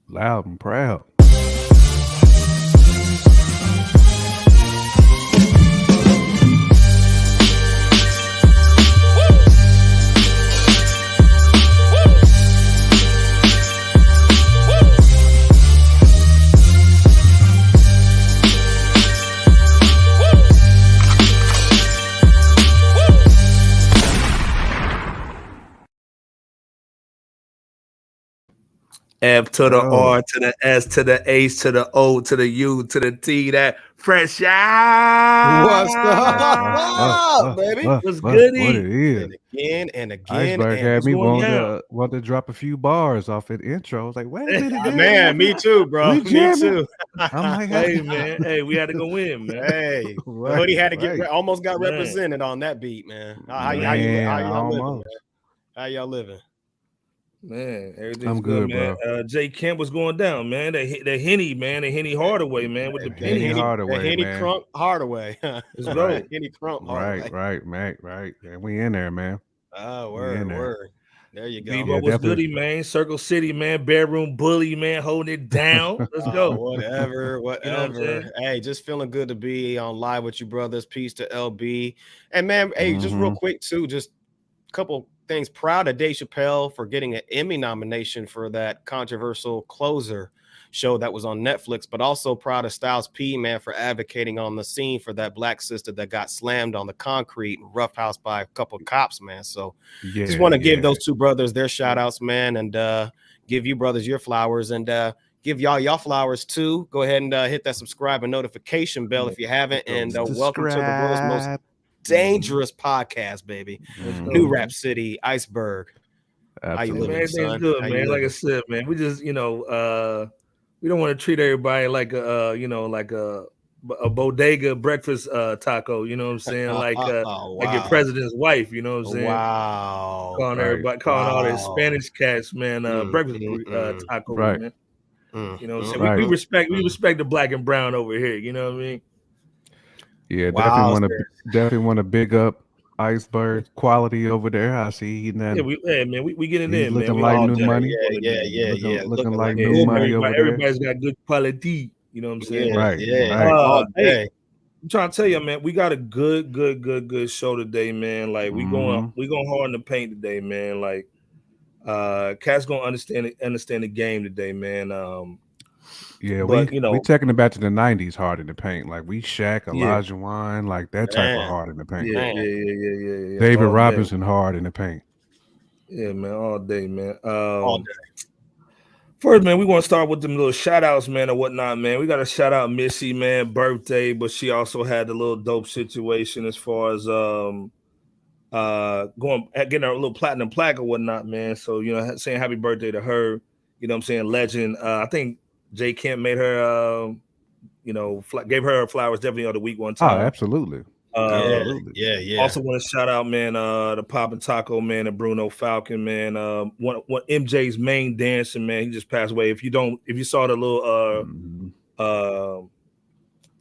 Loud and proud. F to the Oh, R to the S to the H to the O to the U to the T. That fresh out. What's up, baby? What's what it goody? is? And again and again Iceberg and had What's me going wanting down? to want to drop a few bars off that intro. I was like, wait a minute, man, me too, bro. we Me jamming. too. I'm like, Hey man, hey, we had to go in, man. Hey, the right, hoodie had to get right, almost got Man, represented on that beat, man. How man, y'all living, man? almost. How y'all living? man, everything's I'm good, good, man. bro. Jay Kemp was going down, man. The Henny, man, the Henny Hardaway, man, with the Henny pennies. The Hardaway, Henny man. Crump Hardaway. Let's Right, go. Henny Crump right, Hardaway. right. And we in there, man. Oh, We in there. word. There you go. Yeah, Bebo was definitely. goody, man. Circle City, man. Bedroom bully, man. Holding it down. Let's go. Whatever, You know what I'm whatever. saying? Hey, just feeling good to be on live with you, brothers. Peace to LB. And man, hey, just real hmm quick too, just a couple things. Proud of Dave Chappelle for getting an Emmy nomination for that controversial Closer show that was on Netflix, but also proud of Styles P, man, for advocating on the scene for that black sister that got slammed on the concrete and roughhoused by a couple of cops, man. So just Yeah, want to give yeah. those two brothers their shout outs, man, and give you brothers your flowers and give y'all flowers too. Go ahead and hit that subscribe and notification bell if you haven't. And welcome to the world's most Subscribe. dangerous podcast, baby. Let's go, New hmm Rap man. City, Iceberg. How you Hey, man, living, Absolutely. everything's son? good, How you man. Like I living? said, man, we just, we don't want to treat everybody like like a bodega breakfast taco. You know what I'm saying? Like your Wow. president's wife. You know what I'm saying? Wow. Calling Right, everybody, calling all the Wow. Spanish cats, man, Mm, breakfast mm, mm, tacos, right, man. You know what I'm saying? right. We mm. respect the black and brown over here. You know what I mean? Yeah, Wow, sir. definitely want to big up Iceberg quality over there. I see Yeah, man, we getting he's in, man. looking We like all All new day. day money. Yeah. Looking Looking like like new Yeah, good money money. over there. everybody's got good quality. You know what I'm saying? Yeah, Right, yeah. right. All Hey, day. I'm trying to tell you, man, we got a good show today, man. Like hmm we going hard in the paint today, man. Like Cat's gonna understand the game today, man. Yeah, But we taking it back to the '90s hard in the paint. Like we Shaq, yeah, Elijah Wine, like that type of Man, hard in the paint. yeah, man. yeah, yeah, yeah, yeah, yeah. David All day. Robinson hard in the paint. Yeah, man, all day, man. All day. First, man, we want to start with them little shout outs, man, or whatnot, man. We got to shout out Missy, man, birthday, but she also had a little dope situation as far as going getting her a little platinum plaque or whatnot, man. So, saying happy birthday to her, you know what I'm saying? Legend. I think Jay Kemp made her gave her flowers definitely on the week one Oh, time. absolutely, Yeah, Uh absolutely. yeah. Also want to shout out, man, the Pop and Taco, man, and Bruno Falcon, man. One MJ's main dancer, man. He just passed away. If you saw Mhm.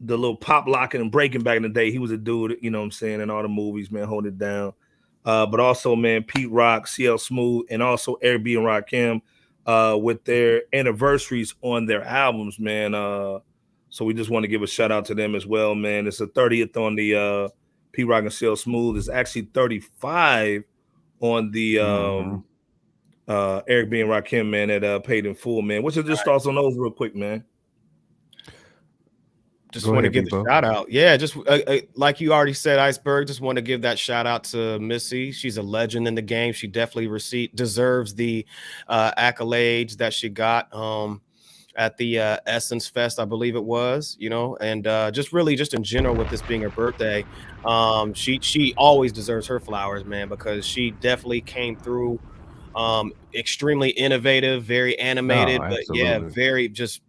the little pop locking and breaking back in the day, he was a dude, you know what I'm saying, in all the movies, man, hold it down. But also, man, Pete Rock, CL Smooth, and also Air B and Rakim, with their anniversaries on their albums, man. So we just want to give a shout out to them as well, man. It's the 30th on the Pete Rock and CL Smooth. It's actually 35 on the Mhm. Eric B and Rakim, man, that paid in full, man. What's your just thoughts on those real quick, man? Just Go want to ahead, give the Bebo. shout out. Yeah, just like you already said, Iceberg. Just want to give that shout out to Missy. She's a legend in the game. She definitely deserves the accolades that she got at the Essence Fest, I believe it was. And just really, just in general, with this being her birthday, she always deserves her flowers, man, because she definitely came through. Extremely innovative, very Oh, animated, but yeah, absolutely. very just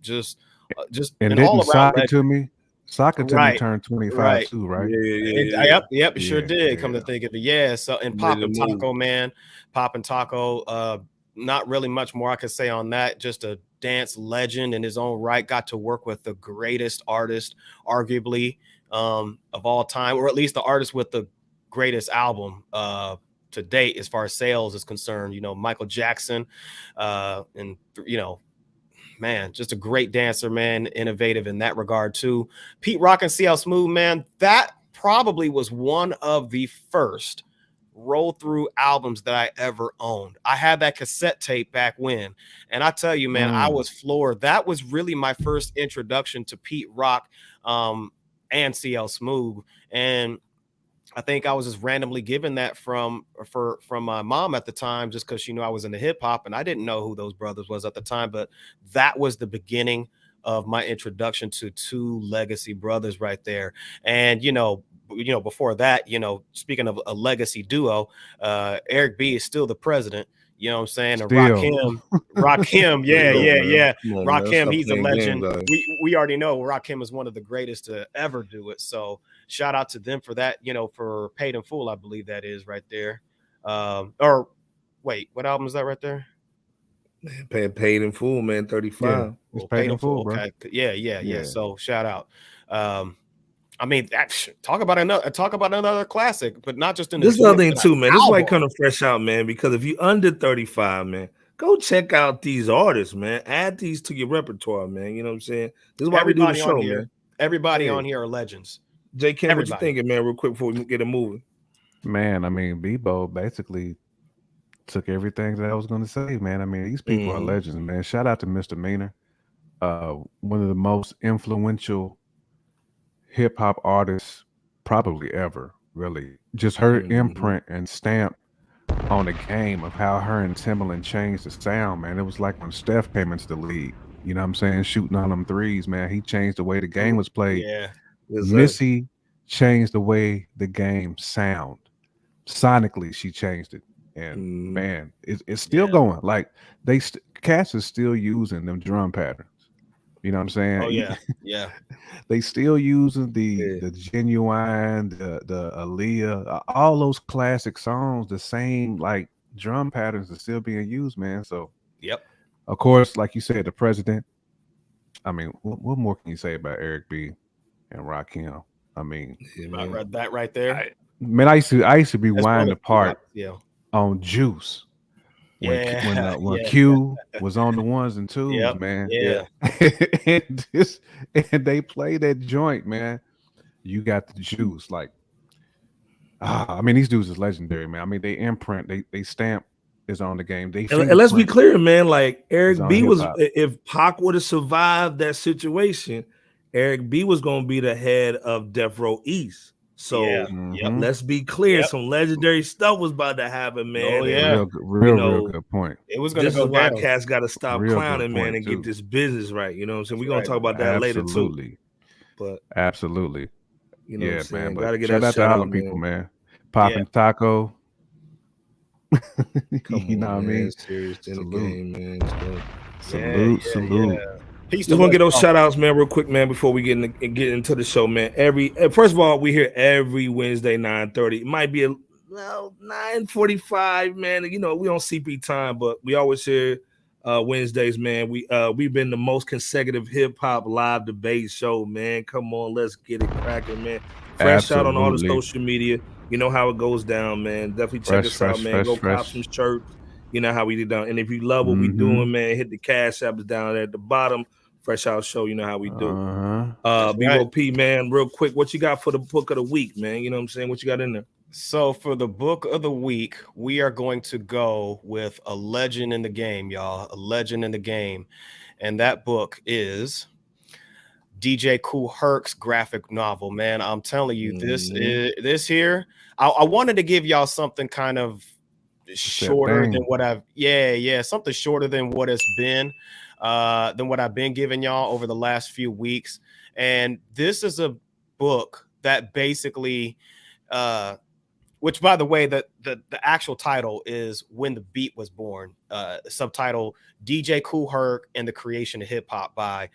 And an didn't all around Sock it legend. to me? Sock it to me Right, turned 25 right. too, right? Yep, it sure Yeah, did. Come to yeah. think of it, yeah. So, and Made Pop a and move. Taco, man, Pop and Taco. Not really much more I could say on that. Just a dance legend in his own right. Got to work with the greatest artist, arguably, of all time, or at least the artist with the greatest album to date as far as sales is concerned. Michael Jackson, and man, just a great dancer, man, innovative in that regard too. Pete Rock and CL Smooth, man, that probably was one of the first roll through albums that I ever owned. I had that cassette tape back when, and I tell you, man, I was floored. That was really my first introduction to Pete Rock and CL Smooth. And I think I was just randomly given that from my mom at the time, just because she knew I was into hip hop, and I didn't know who those brothers was at the time. But that was the beginning of my introduction to two legacy brothers right there. And before that, speaking of a legacy duo, Eric B is still the president. You know what I'm saying? And Rakim, yeah. Rakim, he's a legend. We already know Rakim is one of the greatest to ever do it. So shout out to them for that, for Paid in Full, I believe that is right there. Or wait, what album is that right there? Man, Paid in Full, man, 35. Yeah, it's Paid in Full, bro. Okay. Yeah. So shout out. I mean, talk about another classic, but not just in this other thing too, man. This is why album. kind of fresh out, man. Because if you under 35, man, go check out these artists, man. Add these to your repertoire, man. You know what I'm saying? This is why we do the show, man. Everybody on here are legends. J. Ken, what you thinking, man? Real quick before we get it moving. Man, I mean, Bebo basically took everything that I was going to say, man. I mean, these people are legends, man. Shout out to Misdemeanor, one of the most influential hip hop artists probably ever, really. Just her imprint and stamp on the game of how her and Timbaland changed the sound, man. It was like when Steph came into the league, you know what I'm saying, shooting on them threes, man. He changed the way the game was played. Yeah. Missy changed the way the game sound. Sonically, she changed it. And man, it's still going. Like cats is still using them drum patterns. You know what I'm saying? Oh yeah. They still using the Genuine, the Aaliyah, all those classic songs. The same like drum patterns are still being used, man. So yep. Of course, like you said, the president. I mean, what more can you say about Eric B and Rakim? I mean, that right there. I used to be wind apart on Juice. When Q was on the ones and twos, man. Yeah. and they play that joint, man. You got the juice. Like, I mean, these dudes is legendary, man. I mean, they imprint, they stamp is on the game. And let's be clear, man. Like Eric B was, if Pac would have survived that situation, Eric B was going to be the head of Death Row East. So let's be clear, some legendary stuff was about to happen, man. Oh yeah, real good point. It was going to go why down. Cats got to stop clowning, man, and get this business right. You know what I'm saying? We're gonna talk about that later too. But absolutely, you know, man. Got to get shout that out to all the people, man. Popping Taco. You know what I mean? Serious in the game, man. Salute. Just want to get those shout outs, man, real quick, man, before we get into the show, man. First of all, we here every Wednesday, 9:30. It might be 9:45, man. You know, we on CP time, but we always here Wednesdays, man. We've been the most consecutive hip hop live debate show, man. Come on, let's get it cracking, man. Fresh out on all the social media. You know how it goes down, man. Definitely check us out, man. Go cop some shirts. You know how we did down. And if you love what we doing, man, hit the cash app is down there at the bottom. Fresh Out Show, you know how we do. BOP, man, real quick, what you got for the book of the week, man? You know what I'm saying? What you got in there? So for the book of the week, we are going to go with a legend in the game, y'all. A legend in the game. And that book is DJ Kool Herc's graphic novel, man. I'm telling you, this here, I wanted to give y'all something kind of shorter than what something shorter than what it's been. Than what I've been giving y'all over the last few weeks. And this is a book that basically, which by the way, the actual title is When the Beat Was Born, subtitle DJ Kool Herc and the Creation of Hip Hop by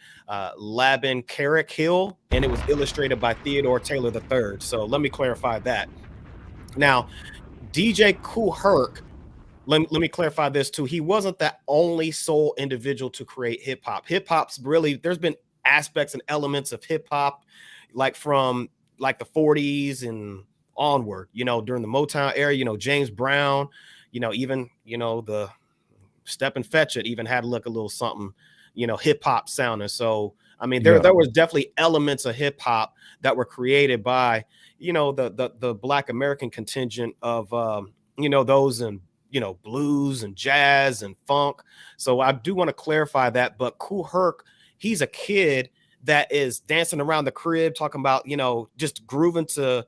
Laban Carrick-Hill, and it was illustrated by Theodore Taylor III. So let me clarify that. Now, DJ Kool Herc, let me clarify this too. He wasn't the only sole individual to create hip hop. Hip hop's really, there's been aspects and elements of hip hop, like from like the 40s and onward, you know, during the Motown era, you know, James Brown, you know, even, you know, the Step and Fetch It even had a little something hip hop sounding. So I mean, Yeah. there was definitely elements of hip hop that were created by the Black American contingent of those in blues and jazz and funk. So I do want to clarify that. But Kool Herc, he's a kid that is dancing around the crib, talking about just grooving to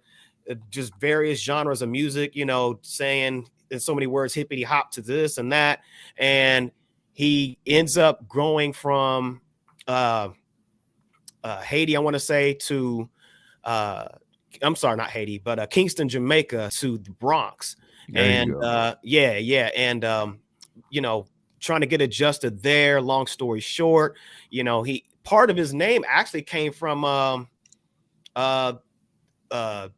just various genres of music, saying in so many words, hippity hop to this and that. And he ends up growing from Haiti, I want to say, to I'm sorry, not Haiti, but Kingston, Jamaica, to the Bronx. And trying to get adjusted there. Long story short, he part of his name actually came from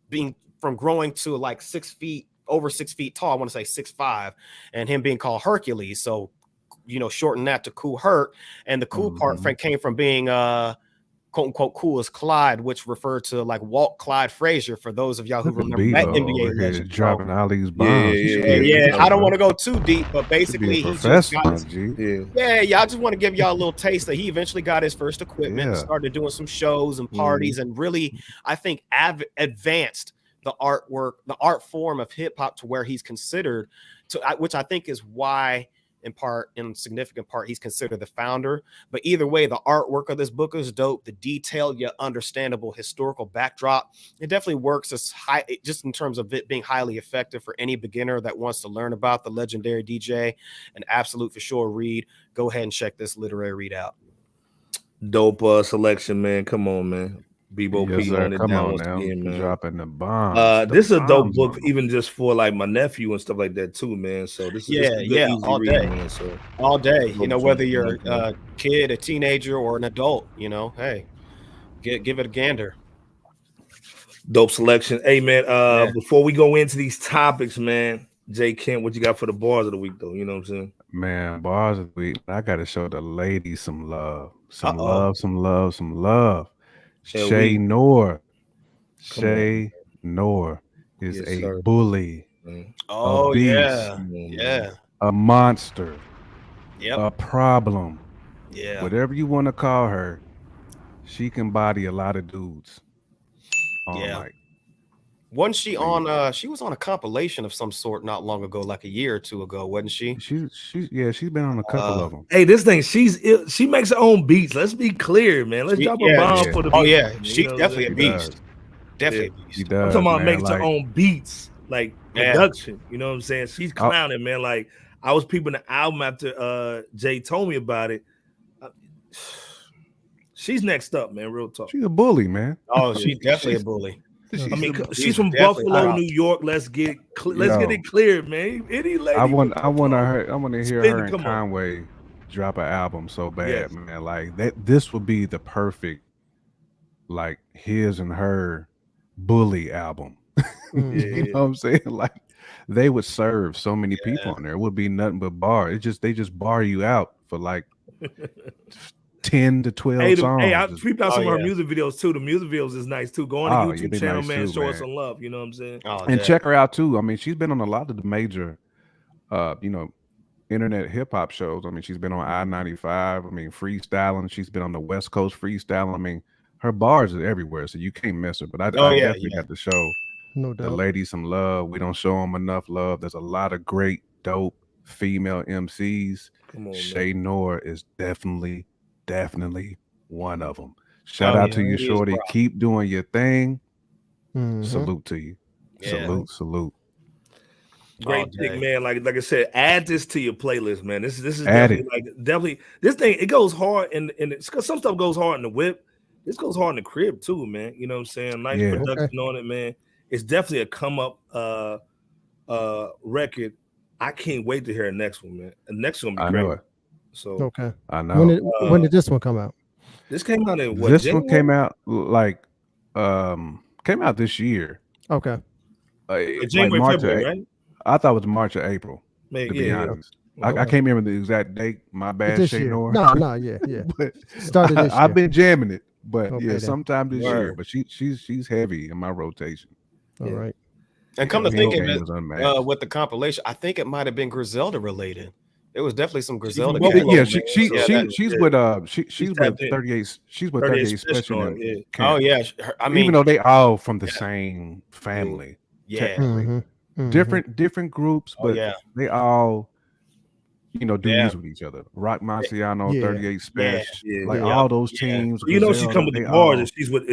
being from growing to like 6 feet, over 6 feet tall. I want to say 6'5", and him being called Hercules. So, shorten that to Kool Herc. And the cool part came from being quote unquote cool as Clyde, which referred to like Walt Clyde Frazier, for those of y'all who remember that NBA legend. Dropping all these bombs. Yeah. I don't want to go too deep, but basically he just got I just want to give y'all a little taste that he eventually got his first equipment, started doing some shows and parties, and really, I think, advanced the artwork, the art form of hip hop to where he's considered which I think is why in significant part, he's considered the founder. But either way, the artwork of this book is dope. The detailed yet understandable historical backdrop, it definitely works as just in terms of it being highly effective for any beginner that wants to learn about the legendary DJ. An absolute for sure read. Go ahead and check this literary read out. Dope selection, man. Come on, man. Bebo P on it down again, man. Dropping the bomb. This is a dope book, even just for like my nephew and stuff like that too, man. So this is all read, day, man. So all day. Whether you're a kid, a teenager, or an adult, hey, give it a gander. Dope selection. Hey, man. Before we go into these topics, man, Jay Kent, what you got for the bars of the week, though? You know what I'm saying? Man, bars of the week. I got to show the ladies some love, some love. Shay Noor is a bully, a beast, a monster, a problem. Whatever you want to call her, she can body a lot of dudes. Wasn't she on? She was on a compilation of some sort not long ago, like a year or two ago, wasn't she? She's been on a couple of them. Hey, this thing, she makes her own beats. Let's be clear, man. Let's drop a bomb for the beats. Oh yeah, she's definitely a beast. Definitely a beast. She does. I'm talking about makes her own beats, like production. You know what I'm saying? She's clowning, man. Like I was peeping the album after Jay told me about it. She's next up, man. Real talk. She's a bully, man. Oh, she's definitely a bully. She's from Buffalo, New York. Let's get it clear, man. Any lady, I want to hear her and Conway drop an album so bad, man. Like that, this would be the perfect, like his and her bully album. You know what I'm saying? Like they would serve so many people on there. It would be nothing but bar. They just bar you out for like 10 to 12 songs. Hey, I peeped out some of her music videos too. The music videos is nice too. Go on the YouTube channel, nice man. Show us some love. You know what I'm saying? And check her out too. I mean, she's been on a lot of the major, internet hip hop shows. I mean, she's been on I-95. I mean, freestyling. She's been on the West Coast freestyling. I mean, her bars are everywhere, so you can't miss her. But I definitely have to show the ladies some love. We don't show them enough love. There's a lot of great, dope female MCs. Come on, Shay Noor is definitely one of them. Shout out to you, shorty. Keep doing your thing. Salute to you. Salute. Great thing, man. Like I said, add this to your playlist, man. This is definitely this thing. It goes hard, and it's because some stuff goes hard in the whip. This goes hard in the crib too, man. You know what I'm saying? Nice production on it, man. It's definitely a come up record. I can't wait to hear the next one, man. The next one will be great. So I know. When did this one come out? This came out in what? This one came out came out this year. Okay. January, March February, right? I thought it was March or April. Maybe, to be honest. I can't remember the exact date. My bad, Shay Noor. Yeah. But started this year. I've been jamming it, but sometime this year. But she's heavy in my rotation. All right. And come to think of it, with the compilation, I think it might have been Griselda related. It was definitely some from Griselda. Buffalo, guys. Yeah, man. So, she's yeah. with she's with tapped in. 38. She's with 38 38 Special. Special, yeah. Oh yeah, I mean, even though they all from the same family, yeah. technically. Mhm. Different groups, but yeah. they all do Yeah. music with each other. Rock Marciano, Yeah. 38 Special, Yeah. like Yeah. all those Yeah. teams. You know she Griselda, come with the they bars, all- and she's with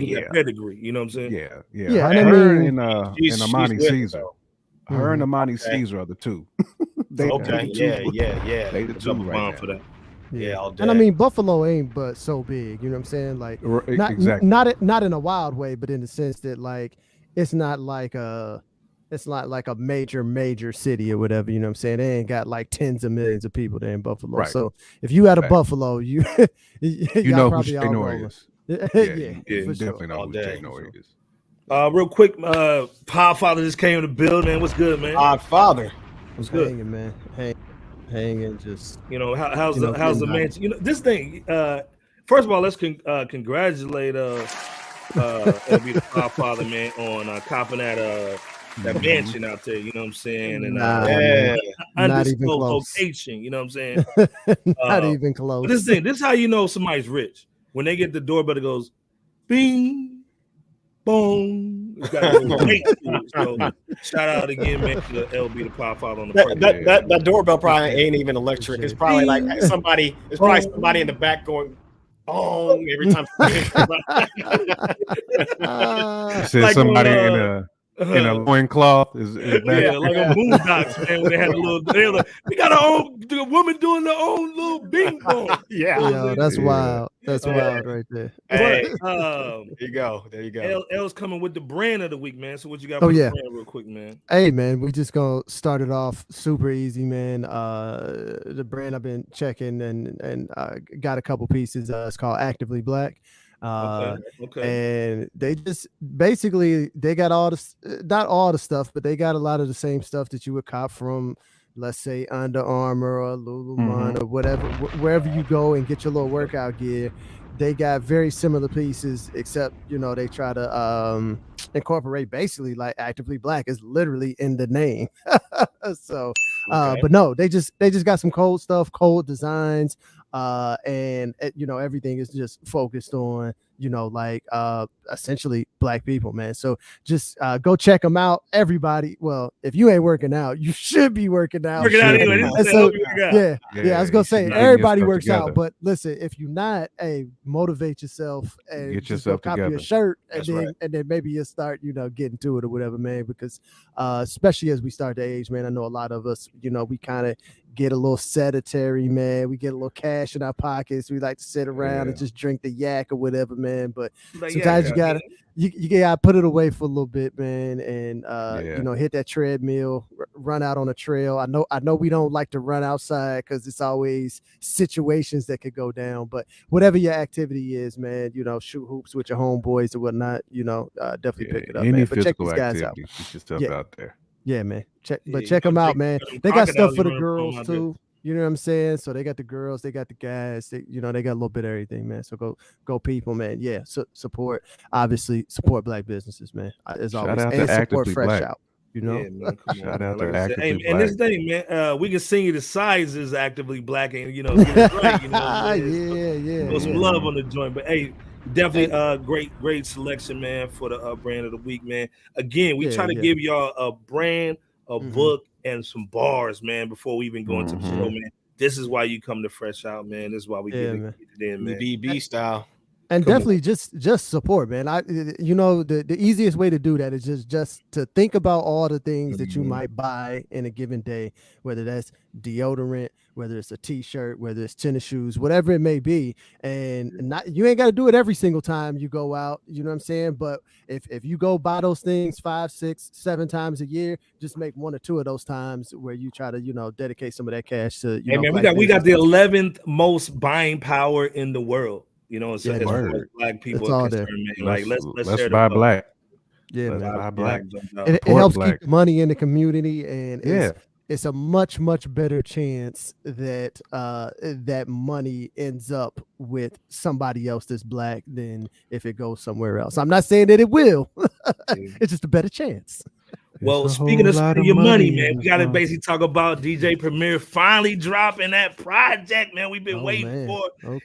yeah. that pedigree. You know what I'm saying? Yeah. Yeah, Her, and I her mean- and Amani with it, Caesar. though. Her and Amani Okay. Caesar are the two. They Okay. the two. Yeah. They the two Double right bomb now. for that. Yeah, all And I day. mean, Buffalo ain't but so big. You know what I'm saying? Like, Exactly. not in a wild way, but in the sense that like it's not like a major city or whatever. You know what I'm saying? They ain't got like tens of millions of people there in Buffalo. Right. So if you out of Fact. Buffalo, you You know who Jay all Noir rolling. is. Yeah, Yeah, yeah, you for sure. definitely know All who day, Jay Noir is. Real quick, Podfather just came in the building. What's good, man? Father. What's good? Hanging, man. Hanging, just You know, how's You know, how's the getting man? You know, this thing. First of all, let's congratulate LB the Podfather, man, on copping that mansion out there. You know what I'm saying? And Nah, Yeah. Not even undisclosed close. location. You know what I'm saying? not even close. But this is how you know somebody's rich when they get the doorbell. It goes, bing, boom. It's got a little weight to it. So shout out again, man, to LB the Podfather on the program. That doorbell probably ain't even electric. It's probably like somebody. It's probably somebody in the back going, "Boom!" every time. Said Like somebody on, in a loincloth is back. yeah, like on Boondocks, man, when they had a little, they were like, we got the woman doing their own little bing bong. Yeah. Yo, that's Yeah. wild. That's wild right there. Hey, But, there you go. L's coming with the brand of the week, man. So what you got Oh, for yeah. the brand real quick, man? Hey man, we just gonna start it off super easy, man. The brand I've been checking and got a couple pieces. It's called Actively Black. Okay. And they just basically they got all the not all the stuff, but they got a lot of the same stuff that you would cop from, let's say, Under Armour or Lululemon or whatever, wherever you go and get your little workout gear. They got very similar pieces, except they try to incorporate basically like Actively Black is literally in the name. So but no, they just got some cold stuff, cold designs, and everything is just focused on essentially Black people, man. So just go check them out, everybody. Well, if you ain't working out, you should be working out. Working out anyway. And so, yeah, I was gonna say everybody works out, but listen, if you're not, motivate yourself and Get just yourself go copy together. a shirt, and That's then right. and then maybe you'll start getting to it or whatever, man. Because especially as we start to age, man, I know a lot of us, we kind of get a little sedentary, man. We get a little cash in our pockets. We like to sit around and just drink the yak or whatever, man. But sometimes you gotta put it away for a little bit, man, and hit that treadmill, run out on a trail. I know we don't like to run outside because it's always situations that could go down. But whatever your activity is, man, shoot hoops with your homeboys or whatnot. Definitely pick it up, Any man. But check physical these guys out. activity, get yourself out there. Yeah, man. Check you them know, out, check man. them They got stuff crocodiles for the running girls from out too. You know what I'm saying? So they got the girls, they got the guys. They got a little bit of everything, man. So go people, man. Yeah, support Black businesses, man. As Shout always, out to and support Actively Fresh Black. Out. Yeah, man, come Shout on, out man. to Like I said, Actively and this Black. thing, man, we can send you the sizes Actively Black, and get it right. Yeah. Put some love on the joint, but hey, definitely great selection, man, for the brand of the week, man. Again, we try to give y'all a brand, a book, and some bars, man, before we even go into the show, man. This is why you come to Fresh Out, man. This is why we get it in, man. BB style. And definitely just support, man. The easiest way to do that is just to think about all the things that you might buy in a given day, whether that's deodorant, whether it's a t-shirt, whether it's tennis shoes, whatever it may be. And you ain't got to do it every single time you go out, you know what I'm saying? But if you go buy those things 5, 6, 7 times a year, just make 1 or 2 of those times where you try to, dedicate some of that cash to, Hey, man, we got the 11th most buying power in the world. As far as Black people are concerned, man. Like let's share buy the Black. Yeah, let's man. buy Black. It helps keep the money in the community, and Yeah. it's a much better chance that that money ends up with somebody else that's Black than if it goes somewhere else. I'm not saying that it will. It's just a better chance. Well, a speaking whole of lot spending of your money, money man, in we this got to song. basically talk about DJ Premier finally dropping that project, man. We've been Oh, waiting man. for it. Okay.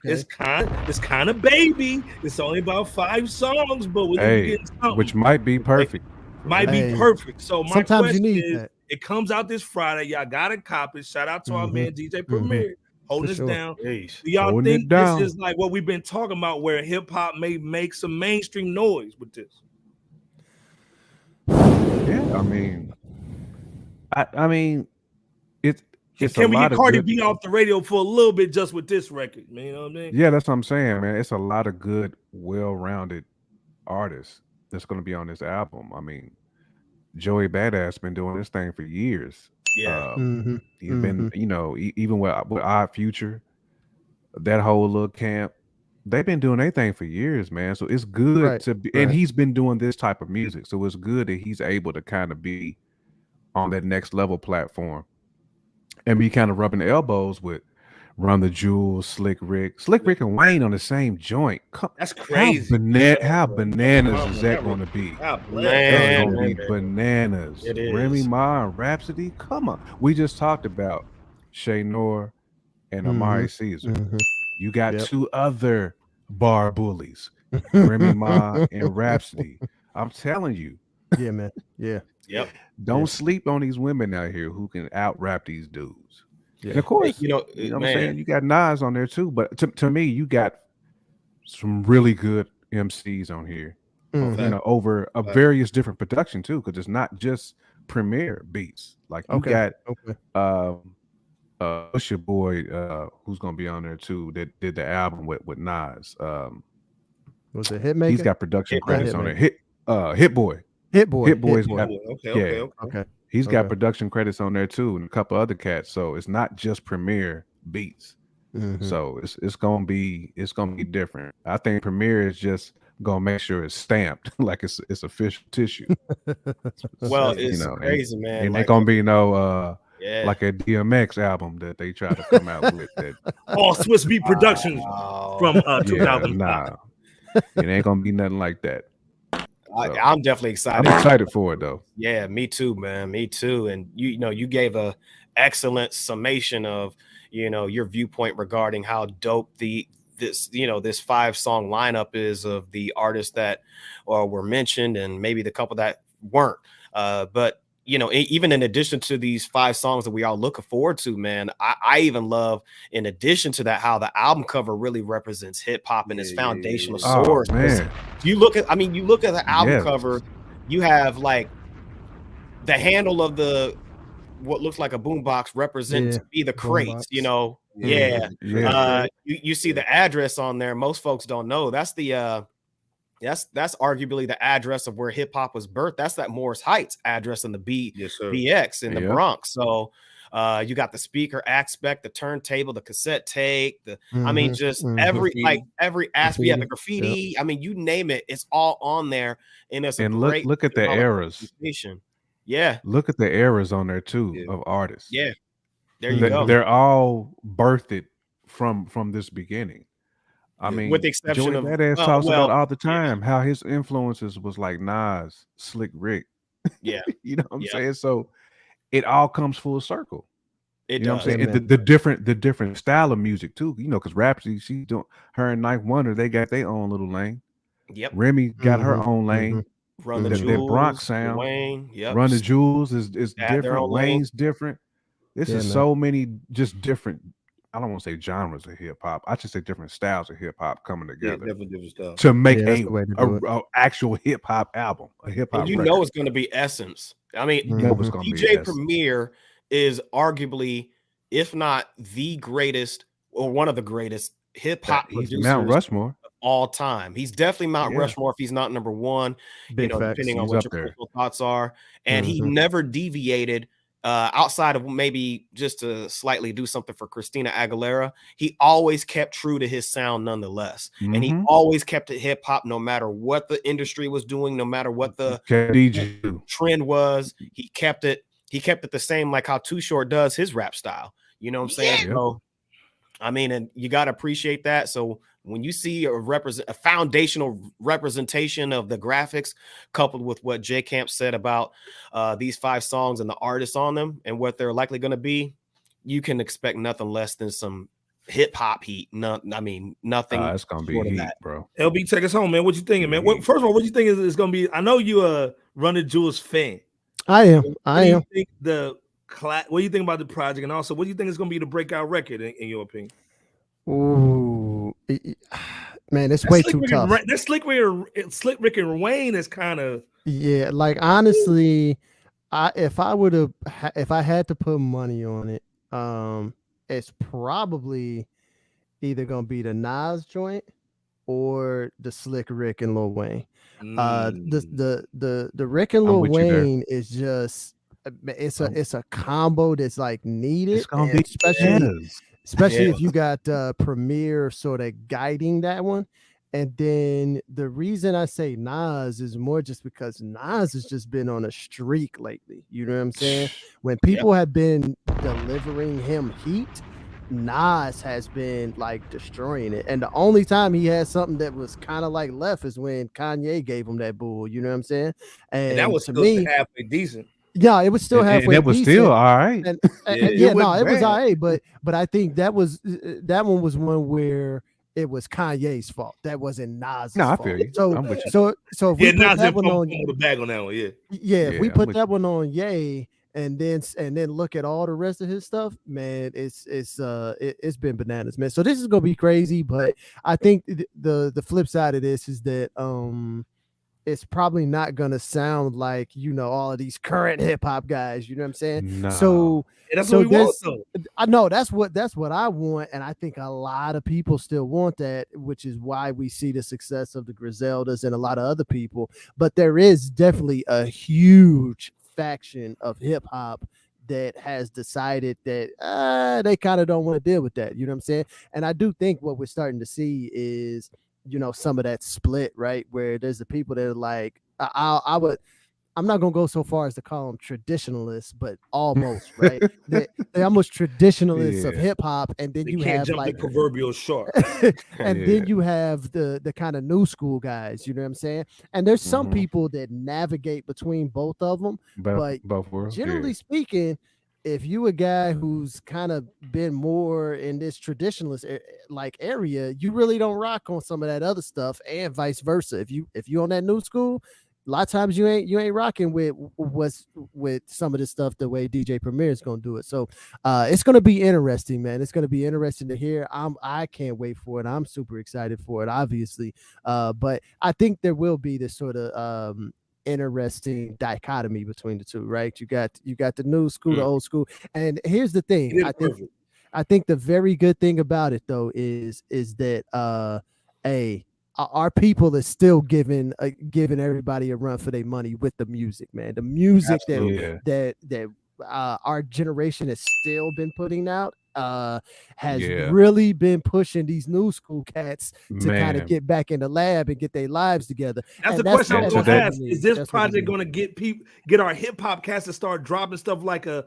It's kind of baby. It's only about 5 songs, but we're gonna be Hey, getting something. which might be perfect. Might be Hey, perfect. So my sometimes you question need is, that. it comes out this Friday. Y'all got to cop it. Shout out to our Mhm. man DJ Mhm. Premier holding For us sure. down. Jeez. Do y'all Holding it think this down. is like what we've been talking about, where hip hop may make some mainstream noise with this? Yeah, I mean, it's a Can we lot get of Cardi good. B off the radio for a little bit just with this record, man? You know what I mean? Yeah, that's what I'm saying, man. It's a lot of good, well-rounded artists that's going to be on this album. I mean, Joey Badass been doing this thing for years. Yeah. Mhm. He's been, Mhm. even with Odd Future, that whole little camp, they've been doing their thing for years, man. So it's good Right. to be, and Right. he's been doing this type of music. So it's good that he's able to kind of be on that next level platform and be kind of rubbing elbows with Run the Jewels, Slick Rick. Slick Rick and Wayne on the same joint. That's crazy. How bananas is that going to be? God bless. That's Man, going to be man, bananas. it Remy is. Ma and Rhapsody. Come on. We just talked about Shay Noor and Amari Caesar. Mhm. You got Yep. 2 other bar bullies, Remy Ma and Rhapsody. I'm telling you, Yeah, man. Yeah. Yep. don't sleep on these women out here who can out rap these dudes. And Yeah. of course, You know, you know what I'm man. saying? You got Nas on there too, but to me, you got some really good MCs on here. Mhm. Over a various different production too, because it's not just Premier beats. Like you Okay. got Okay. what's your boy who's gonna be on there too that did the album with Nas. Was it Hitmaker? He's got production Hit credits Not on there. Hitmaker. Hit Boy. Hit Boy. Hit Boy's Boy. got Okay. Okay. he's got Okay. production credits on there too, and a couple other cats. So it's not just Premier beats. Mhm. So it's gonna be different. I think Premier is just gonna make sure it's stamped like it's official tissue. Well, So, it's crazy, man. and Like, ain't gonna be no yeah. like a DMX album that they try to come out with that. All Swiss Beat Productions Wow. from Yeah, 2005. nah, it ain't gonna be nothing like that. So, I'm definitely excited. I'm excited for it though. Yeah, me too, man. Me too. And you gave a excellent summation of your viewpoint regarding how dope this 5-song lineup is of the artists that were mentioned and maybe the couple that weren't. But even in addition to these 5 songs that we all looking forward to, man, I even love, in addition to that, how the album cover really represents hip hop and its foundational source. Oh man, You look at the album Yes. cover, you have like the handle of what looks like a boombox represents Yeah, be the crates, boombox. Yeah. Yeah. You see the address on there. Most folks don't know. That's the that's arguably the address of where hip hop was birthed. That's that Morris Heights address in the Yes, sir. BX in the Yep. Bronx. So you got the speaker aspect, the turntable, the cassette tape, I mean, just every aspect, the graffiti. I mean, you name it, it's all on there. And it's a And great look at the symbolic eras. representation. Yeah, Look at the eras on there too Yeah. of artists. yeah. There you go. They're all birthed from this beginning. I Yeah. mean, With the exception Joey of Badass talks about all the yeah. time how his influences was like Nas, Slick Rick. Yeah, You know what I'm Yeah. saying? So it all comes full circle. it You know what does. I'm saying? And the different style of music too. Because Rhapsody, she doing her and Ninth Wonder, they got their own little lane. Yep. Remy got her own lane. Run the That Jewels, Bronx sound. Wayne. Yep. Run the Jewels is They had their different. own lane. Wayne's different. This Yeah, is man. so many just different. I don't want to say genres of hip hop. I should say different styles of hip hop coming Yeah, together definitely different stuff. to make Yeah, that's the way to do it. a actual hip hop album, a hip hop. And you record. know it's going to be essence. I mean, You know it's gonna be DJ essence. Premier is arguably, if not the greatest or one of the greatest hip hop He's producers Mount Rushmore. of all time. He's definitely Mount Yeah. Rushmore if he's not number one. Big facts. Depending on He's what up your there. personal thoughts are. And he Mhm. never deviated outside of maybe just to slightly do something for Christina Aguilera. He always kept true to his sound nonetheless. And he Mhm. always kept it hip hop no matter what the industry was doing, no matter what the KDG. trend was. He kept it the same, like how Too Short does his rap style. You know what I'm saying? Yep. I mean, and you got to appreciate that. So when you see a foundational representation of the graphics coupled with what J Camp said about these 5 songs and the artists on them and what they're likely going to be, you can expect nothing less than some hip hop heat. Nothing. It's gonna be heat, bro. LB, take us home, man. What you thinking, man? First of all, what you think is gonna be? I know you Run the Jewels fan. I am. What do you think what do you think about the project, and also what do you think is gonna be the breakout record in your opinion? Ooh, man, it's way too tough. That Slick Rick and Wayne is kind of like honestly, if I had to put money on it, it's probably either gonna be the Nas joint or the Slick Rick and Lil Wayne. The Rick and Lil Wayne is just it's a combo that's like needed, it's gonna be especially if you got Premier sort of guiding that one. And then the reason I say Nas is more just because Nas has just been on a streak lately. You know what I'm saying? When people have been delivering him heat, Nas has been like destroying it. And the only time he had something that was kind of like left is when Kanye gave him that bull. You know what I'm saying? And that was to still me, halfway decent. Yeah, it was still halfway. It was decent. still all right. And it was all right. But I think that one was one where it was Kanye's fault. That wasn't Nas's fault. I feel you. So I'm with you. so if we put that one on the bag on that one, if we put that one on Ye and then look at all the rest of his stuff, man, it's been bananas, man. So this is gonna be crazy, but I think the flip side of this is that it's probably not gonna sound like all of these current hip hop guys. You know what I'm saying? No. So that's what we want, though. I know that's what I want, and I think a lot of people still want that, which is why we see the success of the Griseldas and a lot of other people. But there is definitely a huge faction of hip hop that has decided that they kind of don't want to deal with that. You know what I'm saying? And I do think what we're starting to see is some of that split, right? Where there's the people that are like, I'm not gonna go so far as to call them traditionalists, but almost, right? They're almost traditionalists of hip hop, and then you have like the proverbial shark, and then you have the kind of new school guys. You know what I'm saying? And there's some people that navigate between both of them, but both worlds, generally speaking, if you a guy who's kind of been more in this traditionalist like area, you really don't rock on some of that other stuff, and vice versa. If you on that new school, a lot of times you ain't rocking with some of this stuff the way DJ Premier is gonna do it. So it's gonna be interesting, man. It's gonna be interesting to hear. I can't wait for it. I'm super excited for it, obviously. But I think there will be this sort of interesting dichotomy between the two, right? You got the new school, the old school, and here's the thing. I think the very good thing about it though is that our people is still giving everybody a run for their money with the music, man. The music that our generation has still been putting out has really been pushing these new school cats to kind of get back in the lab and get their lives together. That's the question I'm going to ask. Is this project going to get our hip hop cats to start dropping stuff like a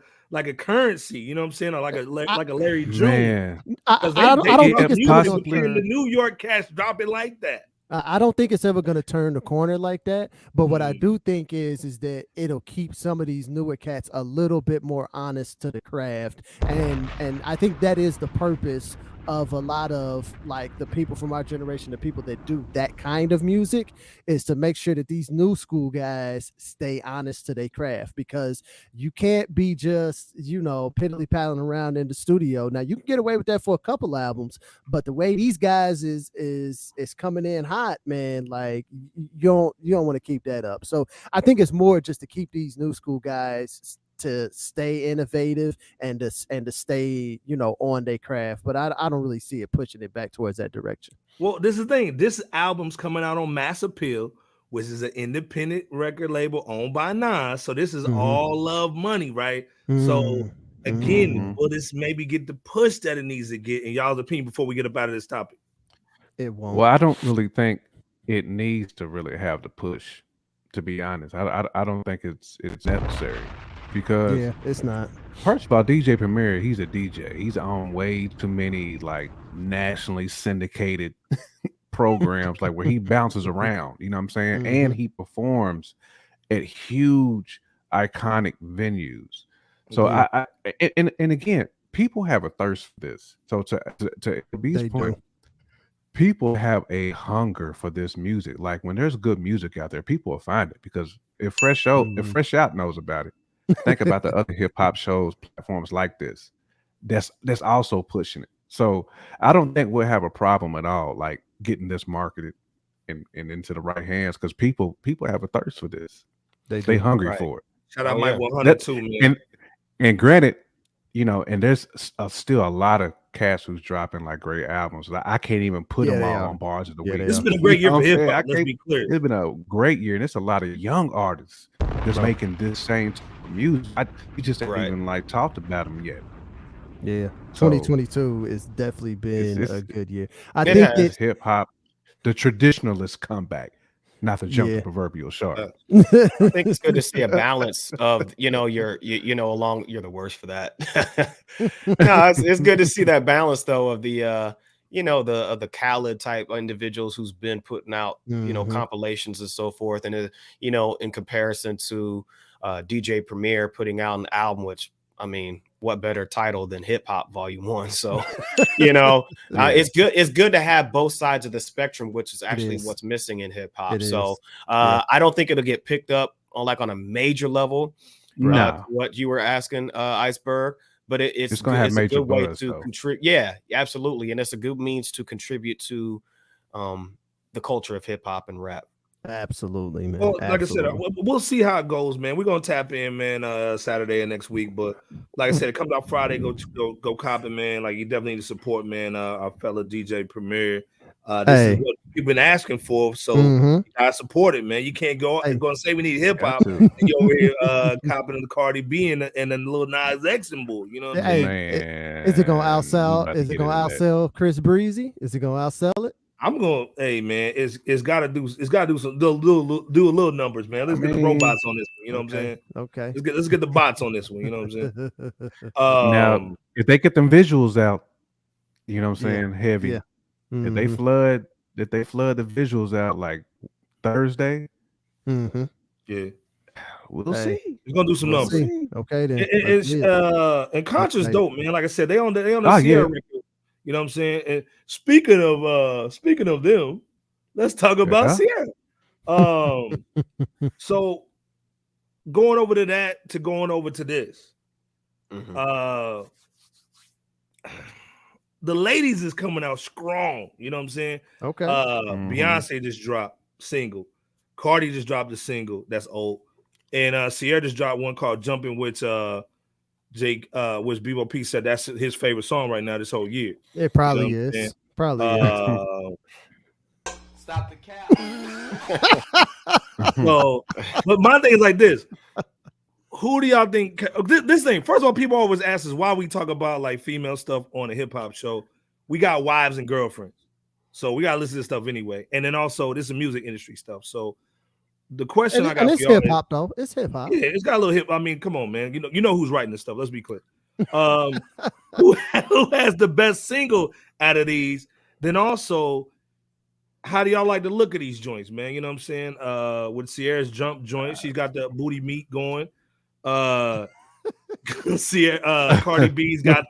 currency? You know what I'm saying? Or like a Larry June? I don't think it's possible. The New York cats drop it like that. I don't think it's ever going to turn the corner like that. But what I do think is that it'll keep some of these newer cats a little bit more honest to the craft. And I think that is the purpose of a lot of like the people from our generation, the people that do that kind of music, is to make sure that these new school guys stay honest to their craft, because you can't be just, piddly paddling around in the studio. Now you can get away with that for a couple albums, but the way these guys is coming in hot, man, like you don't want to keep that up. So I think it's more just to keep these new school guys to stay innovative and to stay, on their craft. But I don't really see it pushing it back towards that direction. Well, this is the thing. This album's coming out on Mass Appeal, which is an independent record label owned by Nas. So this is all love money, right? So again, will this maybe get the push that it needs to get, in y'all's opinion, before we get up out of this topic? It won't. Well, I don't really think it needs to really have the push, to be honest. I don't think it's necessary. because Yeah, it's not. first of all, DJ Premier, he's a DJ. He's on way too many like nationally syndicated programs, like where he bounces around. You know what I'm saying? And he performs at huge, iconic venues. So and again, people have a thirst for this. So to B's They point, do. people have a hunger for this music. Like when there's good music out there, people will find it because if Fresh Out knows about it, think about the other hip hop shows, platforms like this. That's also pushing it. So I don't think we'll have a problem at all, like getting this marketed and into the right hands because people have a thirst for this. They hungry for it. Shout out Oh, Mike yeah. 102, man. And granted, and there's still a lot of cats who's dropping like great albums. Like, I can't even put them all on bars of the week. This has been a great year for hip hop. Let's be clear. It's been a great year, and it's a lot of young artists that's making this same type of music. We just haven't even like talked about them yet. Yeah, So, 2022 has definitely been a good year. I think think it's hip hop, the traditionalists come back, not to jump the proverbial shark. I think it's good to see a balance of you're the worst for that. No, it's good to see that balance though of the of the Khaled type individuals who's been putting out compilations and so forth, and in comparison to DJ Premier putting out an album, which I mean, what better title than Hip Hop Volume 1? So, it's good to have both sides of the spectrum, which is actually what's missing in hip hop. So, I don't think it'll get picked up on a major level. What you were asking, Iceberg, but it's a good way to contribute. Yeah, absolutely, and it's a good means to contribute to the culture of hip hop and rap. Absolutely, man. Well, like I said, we'll see how it goes, man. We're gonna tap in, man, Saturday and next week. But like I said, it comes out Friday. Go cop it, man. Like you definitely need to support, man. Our fellow DJ Premier. This is what you've been asking for, so you gotta support it, man. You can't go and say we need hip hop and you over here copping the Cardi B and the little Nas X symbol. You know what I'm saying? Is it gonna outsell? Is it gonna outsell Chris Breezy? Is it gonna outsell it? I'm going. Hey man, it's got to do some do a little numbers, man. Let's get the robots on this one. You know what I'm saying? Okay. Let's get the bots on this one. You know what I'm saying? Now, if they get them visuals out, you know what I'm saying? Heavy. Yeah. If they flood the visuals out like Thursday, yeah, we'll see. We're gonna do some numbers. See. Okay, then. And Contra's dope, man. Like I said, they on the Ciara record. You know what I'm saying? And speaking of them, let's talk about Ciara. So going over to that to going over to this. The ladies is coming out strong. You know what I'm saying? Okay. Beyonce just dropped single. Cardi just dropped a single that's old. And Ciara just dropped one called Jumping, which which Bebo P said that's his favorite song right now this whole year. It probably is. Probably is. Stop the cap. So, but my thing is like this. Who do y'all think this thing? First of all, people always ask us why we talk about like female stuff on a hip hop show. We got wives and girlfriends, so we gotta listen to this stuff anyway. And then also this is music industry stuff. So the question I got, it's hip hop though. It's hip hop. Yeah, it's got a little hip. I mean, come on, man. You know who's writing this stuff. Let's be clear. Who has the best single out of these? Then also, how do y'all like the look of these joints, man? You know what I'm saying? With Ciara's jump joint, she's got the booty meat going. Cardi B's got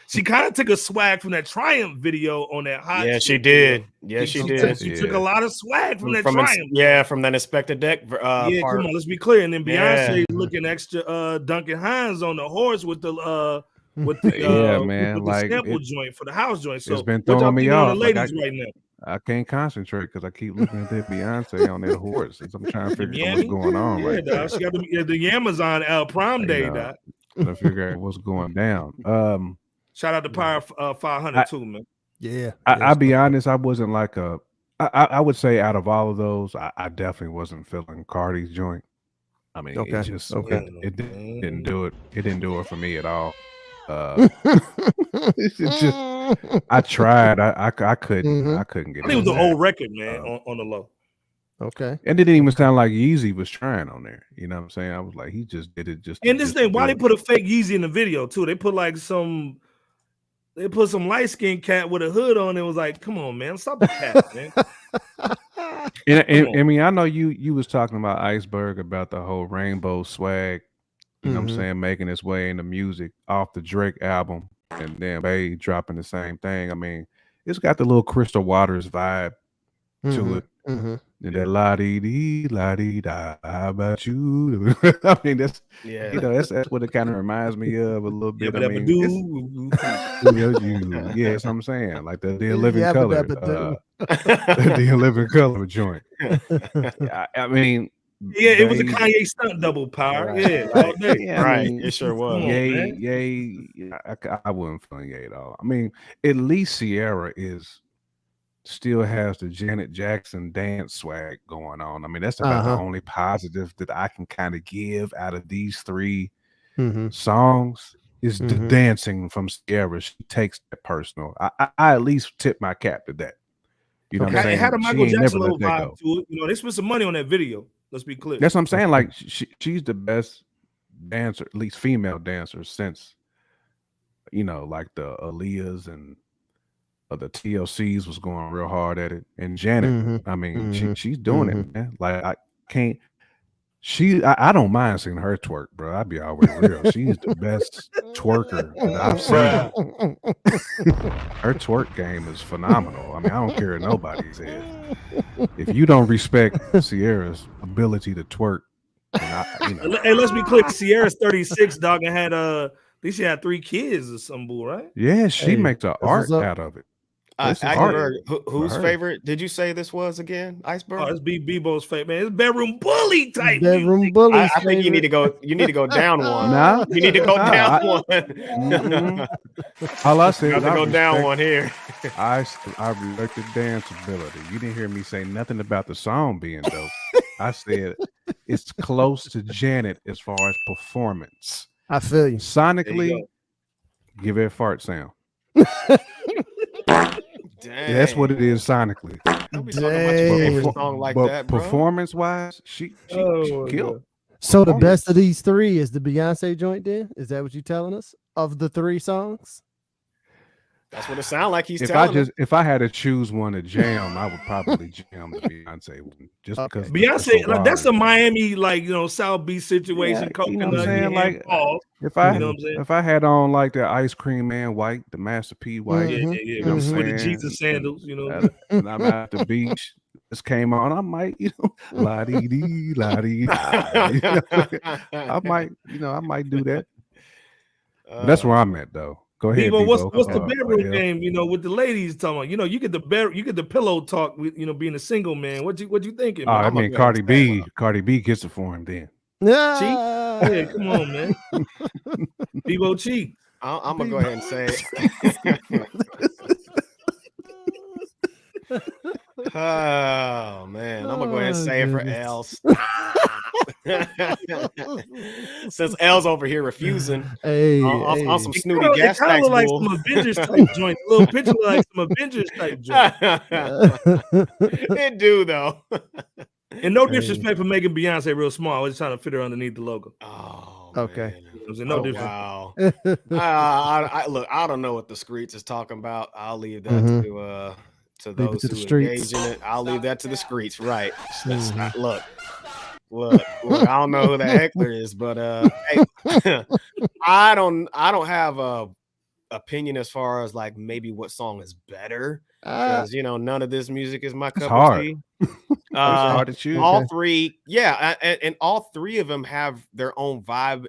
she kind of took a swag from that Triumph video on that hot. Yeah, she did. Yeah, she did. She took a lot of swag from that Triumph. From that Inspector Deck. Come on, let's be clear. And then Beyonce looking extra Duncan Hines on the horse with the sample joint for the house joint. So it's been throwing me off. Ladies right now. I can't concentrate because I keep looking at that Beyonce on that horse. I'm trying to figure out what's going on right now. She got the Amazon Prime Day. Trying to figure out what's going down. Shout out to Power 500 too, man. Yeah. I'll be honest. I wasn't like I would say out of all of those, I definitely wasn't feeling Cardi's joint. I mean, it just it didn't do it. It didn't do it for me at all. It's just I tried. I couldn't. I couldn't get. I think it was an old record, man, on the low. Okay. And it didn't even sound like Yeezy was trying on there. You know what I'm saying? I was like, he just did it just. And this just to thing, why do they it. put a fake Yeezy in the video too? They put like some light skinned cat with a hood on. It was like, come on, man, stop the cat, man. I mean, I know you was talking about Iceberg about the whole rainbow swag. You know what I'm saying? Making its way into music off the Drake album, and then Bay dropping the same thing. I mean, it's got the little Crystal Waters vibe to it. And that la dee dee da, how about you? I mean, that's that's what it kind of reminds me of a little bit. I mean, yeah, that's what I'm saying. Like the Living Color, the Living Color joint. I mean, yeah, it was a Kanye stunt double power. Right, yeah, right. all day. Yeah, right. It sure was. I wouldn't feeling Ye at all. I mean, at least Ciara still has the Janet Jackson dance swag going on. I mean, that's about the only positive that I can kind of give out of these three songs is the dancing from Ciara. She takes that personal. I at least tip my cap to that. You know what I'm saying? It had a Michael Jackson little that vibe go. to it. You know, they spent some money on that video. Let's be clear. That's what I'm saying. Like she's the best dancer, at least female dancer, since like the Aaliyahs and the TLCs was going real hard at it. And Janet, I mean, she's doing it, man. Like I can't. I don't mind seeing her twerk, bro. I'd be always real. She's the best twerker that I've seen. Her twerk game is phenomenal. I mean, I don't care what nobody says. If you don't respect Ciara's ability to twerk, Hey, let's be clear. Ciara's 36, dog, and had at least she had 3 kids or some bull, right? Yeah, she makes an art out of it. Iceberg, whose favorite did you say this was again? Iceberg? Oh, it's Bebo's favorite, man. It's bedroom bully type. Bedroom bully. I think you need to go. You need to go down one. Nah, you need to go down one. All I said is to go down one here. I respect the dance ability. You didn't hear me say nothing about the song being dope. I said it's close to Janet as far as performance. I feel you. Sonically, give it a fart sound. Dang. Yeah, that's what it is sonically. Don't be talking about your favorite song like that, bro. Performance-wise, she killed. So the best of these three is the Beyonce joint then? Is that what you're telling us? Of the 3 songs? That's what it sounds like he's telling us. If I had to choose one to jam, I would probably jam the Beyonce one. Just because Beyonce, like, that's a Miami, South Beach situation. You know what I'm saying? Like, if I had on like the Ice Cream Man white, the Master P white, you know what I'm saying? With the Jesus sandals, and I'm at the beach. This came on, I might, la dee dee, la dee. I might do that. That's where I'm at though. Go ahead. Bebo, what's the bedroom game? With the ladies talking about, you get the pillow talk with being a single man. What you thinking? I mean, Cardi B gets it for him then. Cheat? Yeah, come on, man. Bebo cheat. I'm gonna go ahead and say oh man, I'm gonna go ahead and say it for Els. Since L's over here refusing on some snooty gas tax like some Avengers type joint. A little picture like some Avengers type joint. It do though. And no disrespect for making Beyonce real small. I was just trying to fit her underneath the logo. Oh, okay. No disrespect. Wow. Look, I don't know what the streets is talking about. I'll leave that to those who engage in it. I'll leave that to the streets. Right. Look, I don't know who the heckler is, but hey, I don't have a opinion as far as like maybe what song is better, because none of this music is my cup of tea. It's hard to choose. All three, and all 3 of them have their own vibe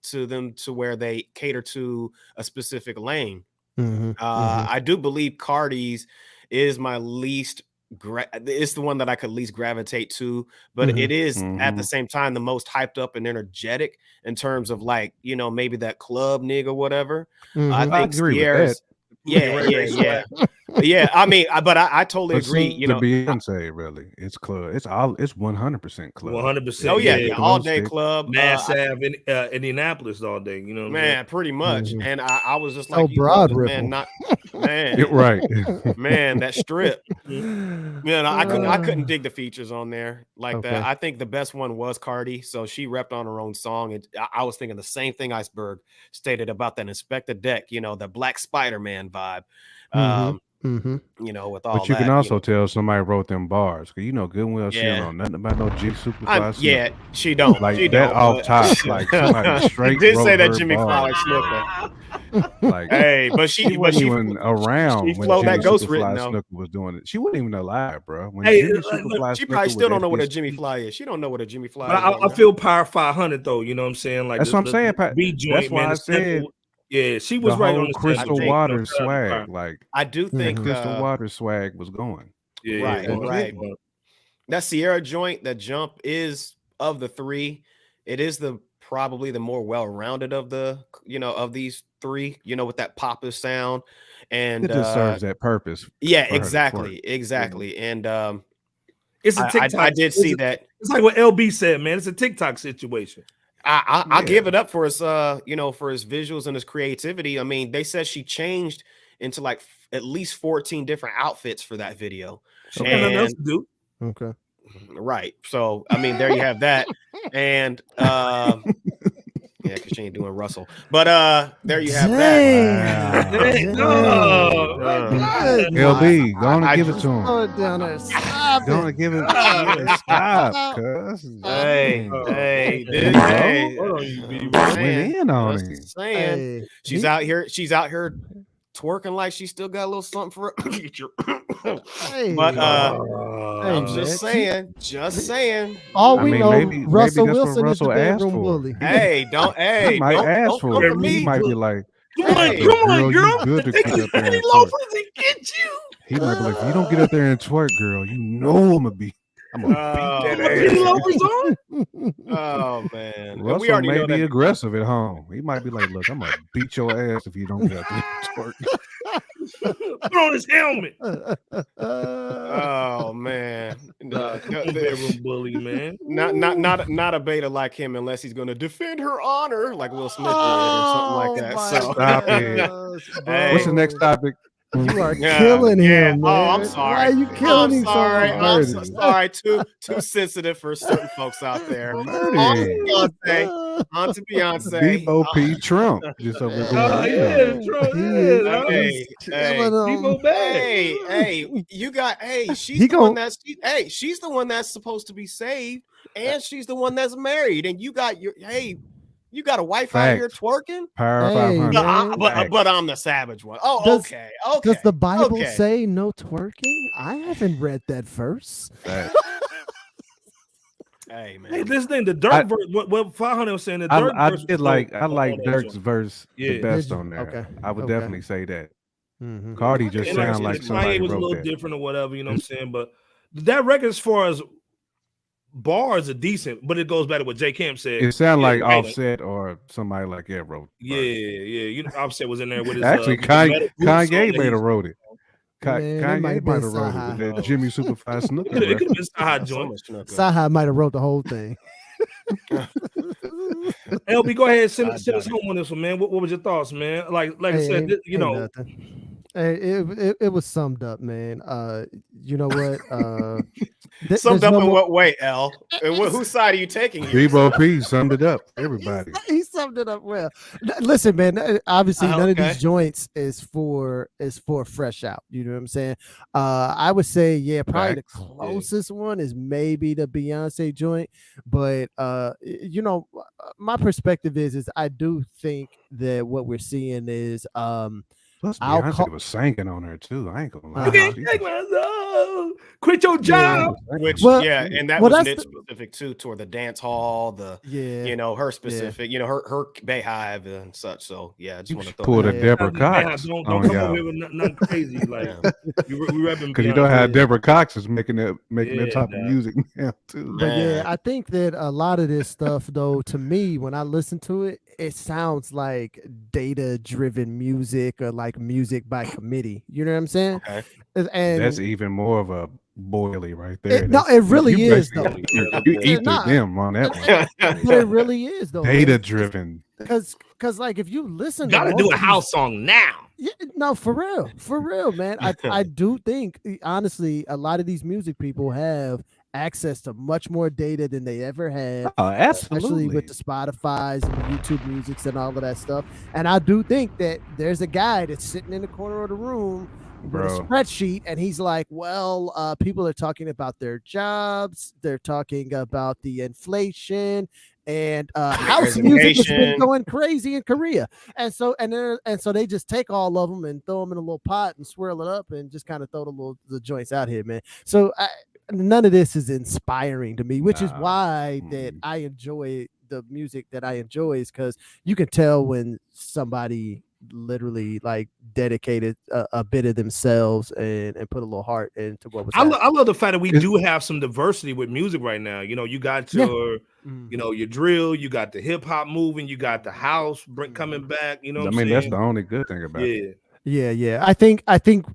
to them, to where they cater to a specific lane. I do believe Cardi's is my least. It's the one that I could least gravitate to, but it is at the same time the most hyped up and energetic in terms of like maybe that club nigga whatever. I think agree Ciara's, with that. yeah. Yeah, I mean, but I totally But agree. since You the know, Beyonce, really, it's club. It's 100% club. 100%. oh yeah, Yeah, yeah, glow all day stick. club. Mass Ave in Indianapolis all day. You know what I'm saying? Man, pretty much. Mhm. And I was just So like you broad brothers, ripple. man, not man, Yeah, right. man, that strip. Man, I couldn't Uh, dig the features on there like that. Okay. I think the best one was Cardi, so she repped on her own song. And I was thinking the same thing Iceberg stated about that Inspector Deck, you know, the Black Spider-Man vibe. Mhm. Um, Mhm. you know, with all But you can that, you also know. tell somebody wrote them bars, cause you know good and well she don't Yeah. know nothing about no G Superfly Yeah, snooker. she don't. Like She that don't, off but top, like somebody he straight did say wrote that her Jimmy Fowler bars. snooker. Like Hey, but she she wasn't even she around when flowed Jimmy that ghost written Superfly though. snooker was doing it. She wasn't even alive, bro. When Hey, Jimmy look, Superfly She probably snooker still was don't at know what a his Jimmy peak. Fly is. She don't know what a Jimmy Fly but is right I now. feel Power 500 though. You know what I'm saying? Like That's what I'm saying, the Pat. B That's joint, why man. I The said sample, yeah, she the was right on whole the Crystal sample. think- Waters Shout out to swag, Power. like I do that think Crystal Waters swag was going. Yeah, Right, 100%. right. that Ciara joint, that jump is of the three. It is the probably the more well-rounded of the, you know, of these three, you know, with that poppy sound. And It just serves that purpose yeah, for her to twerk. exactly. And It's a I TikTok. did see that. It's like what LB said, man. It's a TikTok situation. I give Yeah. it up for his you know, for his visuals and his creativity. I mean, they said she changed into like at least 14 different outfits for that video. She got nothing else to do. Okay. Right. So I mean, there you have that. And yeah, because she ain't doing Russell. But there you have that. Wow. Hey, no, Good. LB, go on and I give it just- to him. Slow it down there. Stop Go on it. and give it. Ah. Yeah, stop, cuz. Hey, Oh, hey, man. this, Bro. hey, Hold on, you B. just Went saying, in on just him. saying. Hey, She's he- out here. She's out here twerking like she still got a little something for her future. Hey, But I'm Hey, just man. just saying. all I we mean, know, maybe Russell that's what Wilson Russell is the asked bedroom for. bully. Hey, don't. Hey, He might don't, ask don't for come it. for He me. might be like, Come on, Hey, come on, girl, girl. you good to Take get these up there penny and twerk. loafers and get you. He might be like, if you don't get up there and twerk, girl, you know I'm gonna beat that Put my penny ass. loafers on. Oh man, and we Russell already may know be that. aggressive at home. He might be like, look, I'm gonna beat your ass if you don't get up there and twerk. Put on his helmet. Oh man, Bedroom bully, man. not a beta like him unless he's going to defend her honor like Will Smith did or something like that. my So Stop it. gosh, Hey. What's the bro. next topic? You are Yeah, killing yeah. him, man. Oh, I'm sorry. Why are you killing him sorry. so I'm much? so sorry. Too sensitive for certain folks out there. Murder On to him. Beyonce. On to Beyonce. Bebo P. Trump. Just over there Oh, going, yeah, true. He Yeah, is- Hey, he's hey, killing him. Debo bad. Hey, you got. Hey, she's He the one gon- that's. She's the one that's supposed to be saved, and she's the one that's married, and you got your. Hey, you got a wife out here Facts. twerking. Power Hey, 500. man. But I'm the savage one. Oh, Does- okay. Does the Bible okay. say no twerking? I haven't read that verse. Facts. Hey man. Hey, this thing, the Dirk I- verse. What 500 was saying, the Dirk I verse. did was like dope I on like that Dirk's joint. verse Yeah. the best Did you? on there. Okay. I would Okay. definitely say that. Mhm. Cardi just And like I sound said, like Kanye somebody was a wrote little that. different or whatever, you know what I'm saying? But that record, as far as bars, are decent, but it goes back to what J. Camp said. It sounded Yeah, like right. Offset or somebody like that wrote. Yeah, you know, Offset was in there with his. Actually, with the metal boots on Kanye that may he's- have wrote it. Man, it Kanye might have might been have wrote it with Saha. that Jimmy Superfly snooker It could record. have been Saha joint. Saha might have wrote the whole thing. LB, go ahead, send I us doubt home on this one, man. What was your thoughts, man? Like I Hey, said, you ain't know, nothing. Hey, it was summed up, man. You know what? Summed there's up no in more- what way, L? And whose side are you taking here? Bebo P summed it up. Everybody. He summed it up well. Listen, man. Obviously, none of Okay. these joints is for fresh out. You know what I'm saying? I would say, yeah, probably Facts. the closest one is maybe the Beyonce joint. But you know, my perspective is I do think that what we're seeing is Plus, I'll Beyonce call- was singing on her too. I ain't gonna lie. you can't She take was- my quit your job. Which Well- yeah, and that well, was that's niche specific too, toward the dance hall, the yeah. you know, her specific, you know, her Bayhive and such. So yeah, I just You want to should throw pull that the Yeah. Deborah Man, Cox don't on come y'all. over here with nothing crazy. Like Yeah. we repping Because you know how Yeah. Deborah Cox is making that Yeah, type of dog. music now too. But yeah, Man. I think that a lot of this stuff, though, to me, when I listen to it, it sounds like data-driven music or like like music by committee. You know what I'm saying? Okay. And That's even more of a boily right there. no, it really is though. You eat through Nah, them on that one. but it really is though. Data driven. Because like if you listen, Gotta to do most a of these- house song now. Yeah, no, for real, man. I do think honestly, a lot of these music people have access to much more data than they ever had. Oh, Especially absolutely. with the Spotify's and the YouTube musics and all of that stuff. And I do think that there's a guy that's sitting in the corner of the room with a spreadsheet, and he's like, well, people are talking about their jobs, they're talking about the inflation, and house music has been going crazy in Korea. And so they just take all of them and throw them in a little pot and swirl it up and just kind of throw the joints out here, man. So none of this is inspiring to me, which is why that I enjoy the music that I enjoy, is because you can tell when somebody literally like dedicated a bit of themselves and put a little heart into what was I love the fact that we do have some diversity with music right now. You know, you got your you know, your drill, you got the hip hop moving, you got the house coming back, you know what I'm saying? That's the only good thing about it. Yeah. I think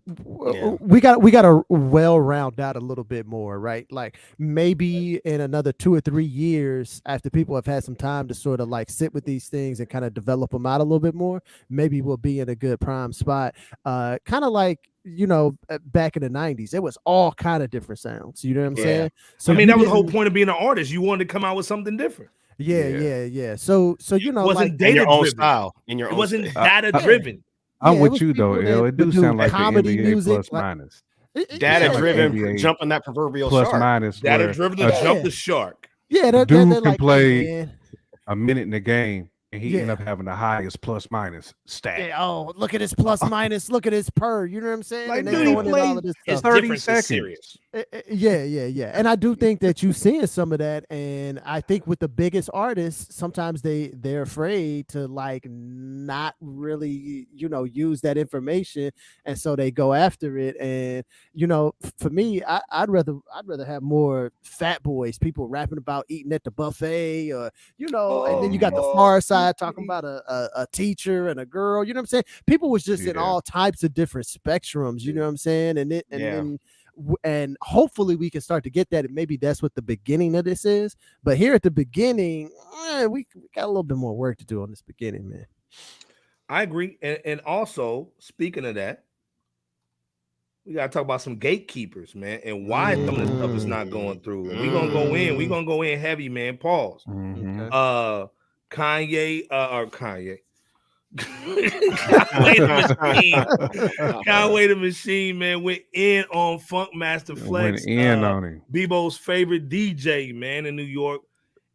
we got to well round out a little bit more, right? Like maybe in another 2 or 3 years, after people have had some time to sort of like sit with these things and kind of develop them out a little bit more, maybe we'll be in a good prime spot. Kind of like, you know, back in the 90s, it was all kind of different sounds. You know what I'm saying? So I mean, that was the whole point of being an artist. You wanted to come out with something different. Yeah. So you know, it wasn't like data your own driven. Style in your it own wasn't style. data driven. I'm it with was you though, people L. that It do would sound like the comedy NBA music, plus like- minus. Data like driven, NBA jumping that proverbial Plus shark. minus. Data where driven a to jump the shark. Yeah, dude they're can like, play hey, man. a minute in the game and he end Yeah. up having the highest plus minus stat. Yeah, oh, look at his plus minus, look at his per. You know what I'm saying? Like, and dude, they he going in all played of this It's stuff. 30 different. It's seconds. serious. Yeah. And I do think that you seeing some of that, and I think with the biggest artists, sometimes they're afraid to like not really, you know, use that information, and so they go after it. And you know, for me, I'd rather have more fat boys, people rapping about eating at the buffet, or you know, and then you got the far side talking about a teacher and a girl. You know what I'm saying? People was just in all types of different spectrums. You know what I'm saying? And hopefully we can start to get that, and maybe that's what the beginning of this is. But here at the beginning, we got a little bit more work to do on this beginning, man. I agree. And also, speaking of that, we gotta talk about some gatekeepers, man, and why some of this stuff is not going through. And we're gonna go in heavy, man. Pause. Mhm. Kanye or Kanye. Conway the Machine, man, went in on Funk Master Flex. Went in on him. Bebo's favorite DJ, man, in New York,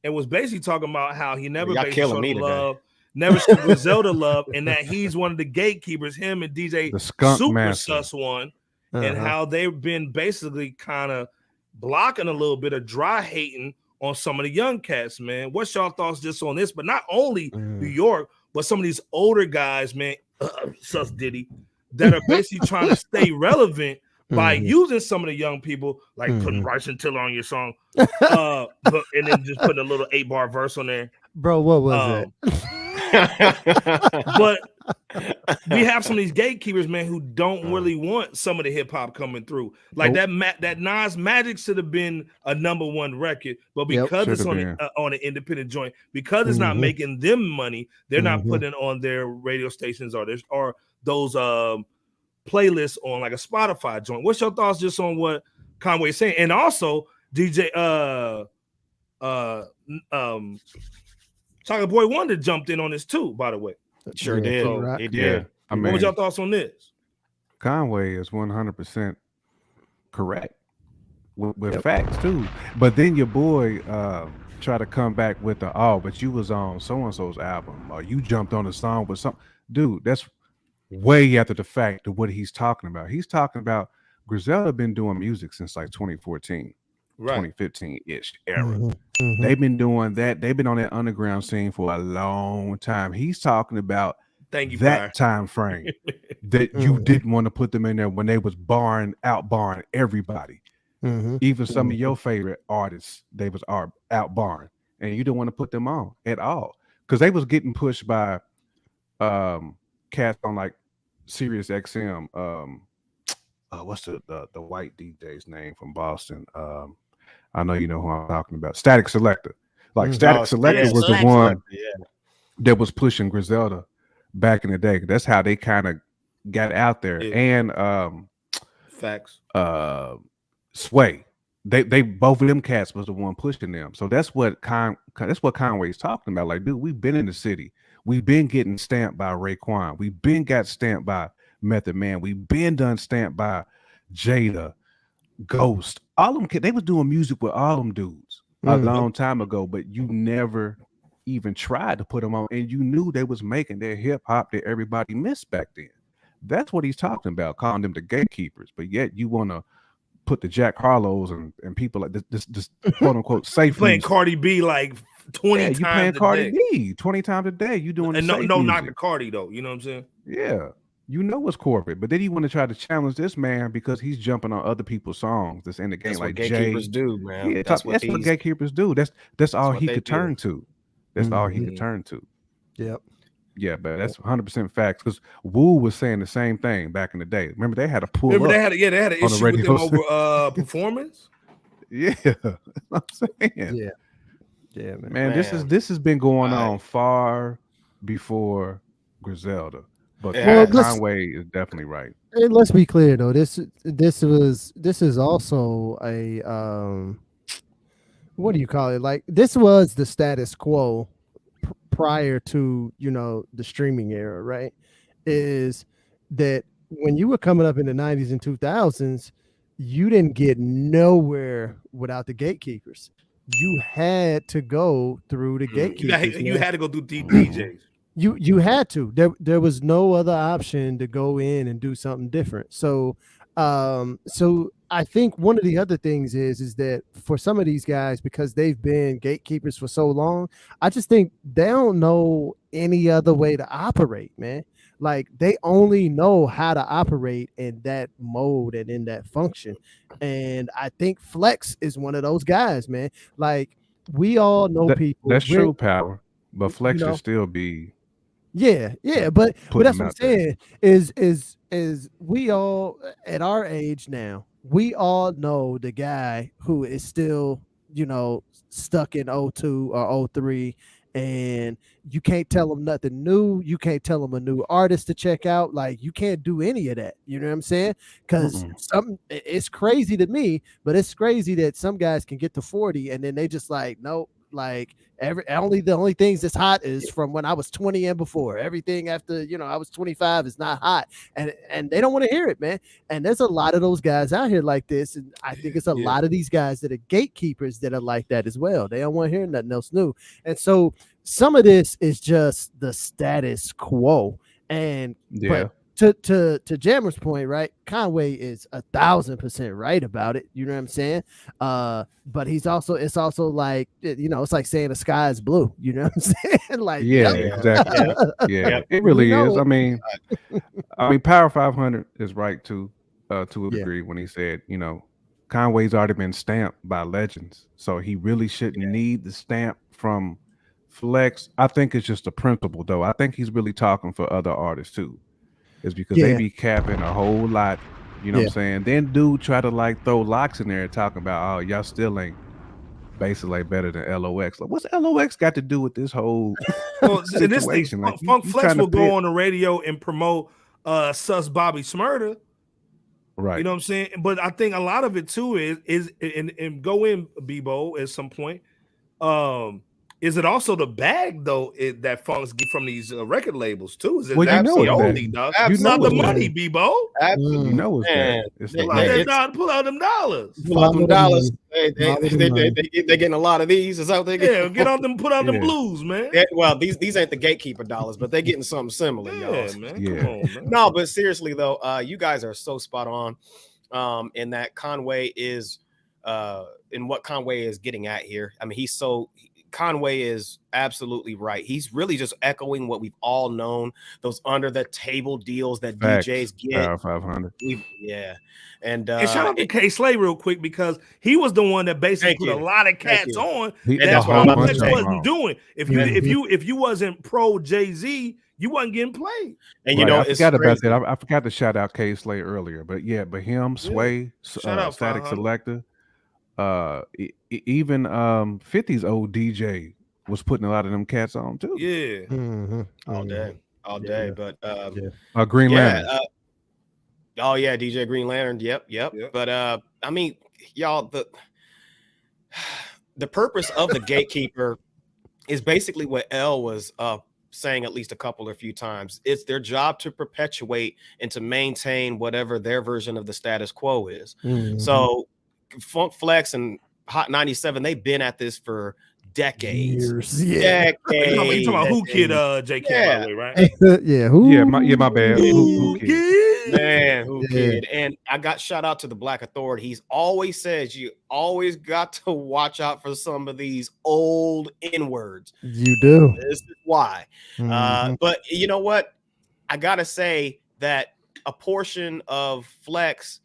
and was basically talking about how he never basically showed him love, never showed Griselda love, and that he's one of the gatekeepers, him and DJ The Skunk Super Master. Sus One, and how they've been basically kind of blocking a little bit of dry hating on some of the young cats, man. What's y'all thoughts just on this? But not only New York, but some of these older guys, man, Sus Diddy, that are basically trying to stay relevant by using some of the young people, like putting Bryson Tiller on your song, and then just putting a little 8-bar verse on there. Bro, what was it? But we have some of these gatekeepers, man, who don't really want some of the hip hop coming through. Like that Nas Magic should have been a #1 record, but because it's on an independent joint, because it's not making them money, they're not putting it on their radio stations or those playlists on like a Spotify joint. What's your thoughts just on what Conway's saying? And also DJ Chocolate Boy Wonder jumped in on this too, by the way. Sure did. So, he did. Yeah. I mean, what was your thoughts on this? Conway is 100% correct with facts too. But then your boy try to come back with but you was on so-and-so's album, or you jumped on a song with some dude. That's way after the fact of what he's talking about. He's talking about Griselda been doing music since like 2014. 2015-ish era. They've been doing that. They've been on that underground scene for a long time. He's talking about that time frame that you didn't want to put them in there when they was barring everybody. Even some of your favorite artists, they was out barring, and you didn't want to put them on at all because they was getting pushed by cats on like Sirius XM. What's the white DJ's name from Boston? I know you know who I'm talking about. Static Selector. Like Static Selector was the one that was pushing Griselda back in the day. That's how they kind of got out there. And facts. Sway. They both of them cats was the one pushing them. So that's what Conway's talking about. Like, dude, we've been in the city. We've been getting stamped by Raekwon. We've been got stamped by Method Man. We've been done stamped by Jada, Ghost. All them kids, they was doing music with all them dudes a long time ago, but you never even tried to put them on, and you knew they was making their hip hop that everybody missed back then. That's what he's talking about, calling them the gatekeepers. But yet you want to put the Jack Harlows and people like this quote unquote safe. Playing Cardi B like 20 times. You playing Cardi B 20 times a day. You doing and no, not the Cardi though. You know what I'm saying? Yeah, you know it's corporate. But then you want to try to challenge this man because he's jumping on other people's songs that's in the game. That's like what gatekeepers do, man. Yeah, that's what gatekeepers do. That's all he could turn to. That's all he Mm-hmm. could turn to. Yep. Yeah, but that's 100% facts. Because Wu was saying the same thing back in the day. Remember, they had to pull. Remember, they had an issue with them over performance. Yeah, that's what I'm saying. Yeah, man. This has been going on far before Griselda, but Conway is definitely right. Hey, let's be clear though. This is also a what do you call it? Like, this was the status quo prior to, you know, the streaming era, right? Is that when you were coming up in the 90s and 2000s, you didn't get nowhere without the gatekeepers. You had to go through the gatekeepers. You had to go through DJs. You had to. There was no other option to go in and do something different. So I think one of the other things is that for some of these guys, because they've been gatekeepers for so long, I just think they don't know any other way to operate, man. Like, they only know how to operate in that mode and in that function. And I think Flex is one of those guys, man. Like, we all know people. That's true, Power. But Flex should still be. Yeah, but that's what I'm saying is we all at our age now, we all know the guy who is still, you know, stuck in 02 or 03, and you can't tell him nothing new. You can't tell him a new artist to check out. Like, you can't do any of that. You know what I'm saying? Because it's crazy to me, but it's crazy that some guys can get to 40 and then they just like, nope. Like, the only things that's hot is from when I was 20 and before. Everything after, you know, I was 25 is not hot, and they don't want to hear it, man. And there's a lot of those guys out here like this, and I think it's a lot of these guys that are gatekeepers that are like that as well. They don't want to hear nothing else new, and so some of this is just the status quo. And but to Jammer's point, right? Conway is 1,000% right about it. You know what I'm saying? But it's also like, you know, it's like saying the sky is blue. You know what I'm saying? Like, exactly. It really is. I mean, Power 500 is right to a degree when he said, you know, Conway's already been stamped by legends, so he really shouldn't need the stamp from Flex. I think it's just a principle, though. I think he's really talking for other artists too. Is because they be capping a whole lot, you know what I'm saying? Then dude try to like throw locks in there and talking about, oh, y'all still ain't basically better than LOX. Like, what's LOX got to do with this whole situation? Like, Funk Flex will go on the radio and promote Sus Bobby Smurda. Right. You know what I'm saying? But I think a lot of it too is and go in Bebo at some point. Is it also the bag though that Funk's get from these record labels too? Is it only, dog? It's not the money, Bebo. Absolutely, you know it's pull out them dollars. Pull out them dollars. They're getting a lot of these. Is that what they get? Yeah, get on them. Put out them blues, man. Well, these ain't the gatekeeper dollars, but they're getting something similar, y'all. Man. Come on, man. No, but seriously though, you guys are so spot on. In that Conway is in what Conway is getting at here. I mean, Conway is absolutely right. He's really just echoing what we've all known, those under the table deals that DJs get. Power 500. And shout out to K Slay real quick, because he was the one that basically put a lot of cats on. That's what Flex wasn't doing. If you wasn't pro Jay-Z, you wasn't getting played. And Right, I it's forgot about crazy. that. I forgot to shout out K Slay earlier, but him, Sway, Shout out Static 500. Selector, even 50's old DJ was putting a lot of them cats on too. Yeah. All day. But Green yeah, Lantern. oh yeah, DJ Green Lantern. Yep. But I mean, y'all, the purpose of the gatekeeper is basically what L was saying at least a few times. It's their job to perpetuate and to maintain whatever their version of the status quo is. So Funk Flex and Hot 97, they've been at this for decades. Yeah. You talking about Who Kid J Camp, by the way, right? Yeah, who? Yeah, my bad. Who Kid? Man, Who Kid? And I got shout out to the Black Authority. He's always says you always got to watch out for some of these old N-words. You do. This is why. But you know what? I gotta say that a portion of Flex's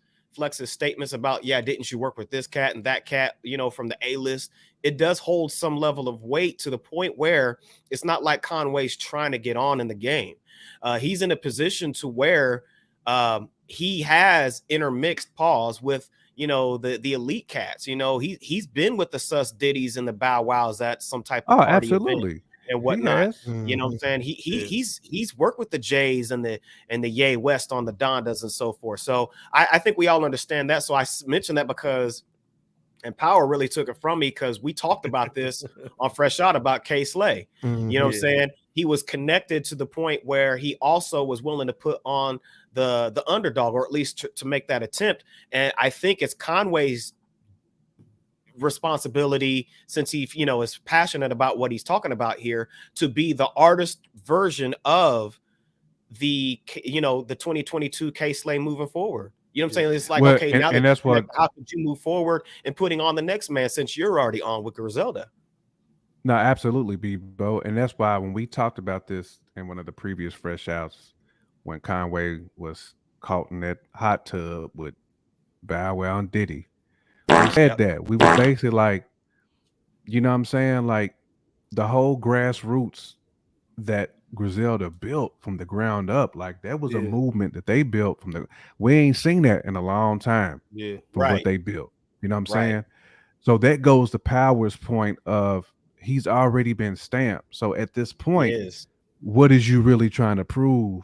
statements about, didn't you work with this cat and that cat, from the A-list, it does hold some level of weight to the point where it's not like Conway's trying to get on in the game. He's in a position to where he has intermixed paws with, the elite cats. He's been with the Sus Diddies and the Bow Wows at some type of party absolutely and whatnot. You know what I'm saying? He's worked with the Jays and the Ye West on the Dondas and so forth. So I think we all understand that. So I mentioned that because, and Power really took it from me because we talked about this on Fresh Out about K Slay. You know what I'm saying? He was connected to the point where he also was willing to put on the underdog, or at least to make that attempt. And I think it's Conway's responsibility, since he is passionate about what he's talking about here, to be the artist version of the 2022 K Slay moving forward. You know what I'm saying? It's like, okay, now and that's what, how could you move forward and putting on the next man since you're already on with Griselda? No, absolutely, Bebo. And that's why when we talked about this in one of the previous Fresh Outs, when Conway was caught in that hot tub with Bow Wow and Diddy, we said that. We were basically like, you know what I'm saying? Like the whole grassroots that Griselda built from the ground up, like that was a movement that they built from we ain't seen that in a long time from what they built. You know what I'm saying? So that goes to Power's point of he's already been stamped. So at this point, what is you really trying to prove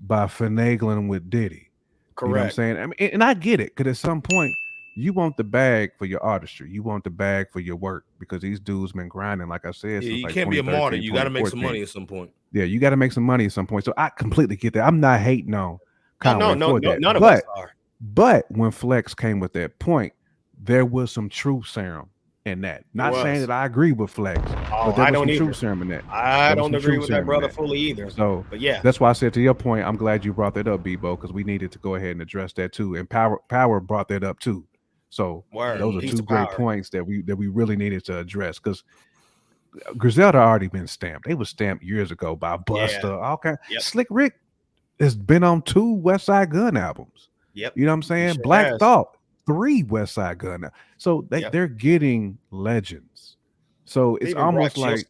by finagling with Diddy? Correct. You know what I'm saying? I mean, and I get it, because at some point you want the bag for your artistry. You want the bag for your work, because these dudes been grinding, like I said. Yeah, since you like can't be a martyr. You got to make some money at some point. Yeah, you got to make some money at some point. So I completely get that. I'm not hating on Conway for that. None of us are. But when Flex came with that point, there was some truth serum in that. Not saying that I agree with Flex, but there was some truth serum in that. I don't agree with that brother fully either. So, but yeah, that's why I said, to your point, I'm glad you brought that up, Bebo, because we needed to go ahead and address that too. And Power brought that up too. So those are two great points that we really needed to address, because Griselda already been stamped. They was stamped years ago by Busta. Okay, Slick Rick has been on 2 West Side Gun albums. You know what I'm saying? Sure Black Thought, 3 West Side Gun. So they're getting legends. So it's almost like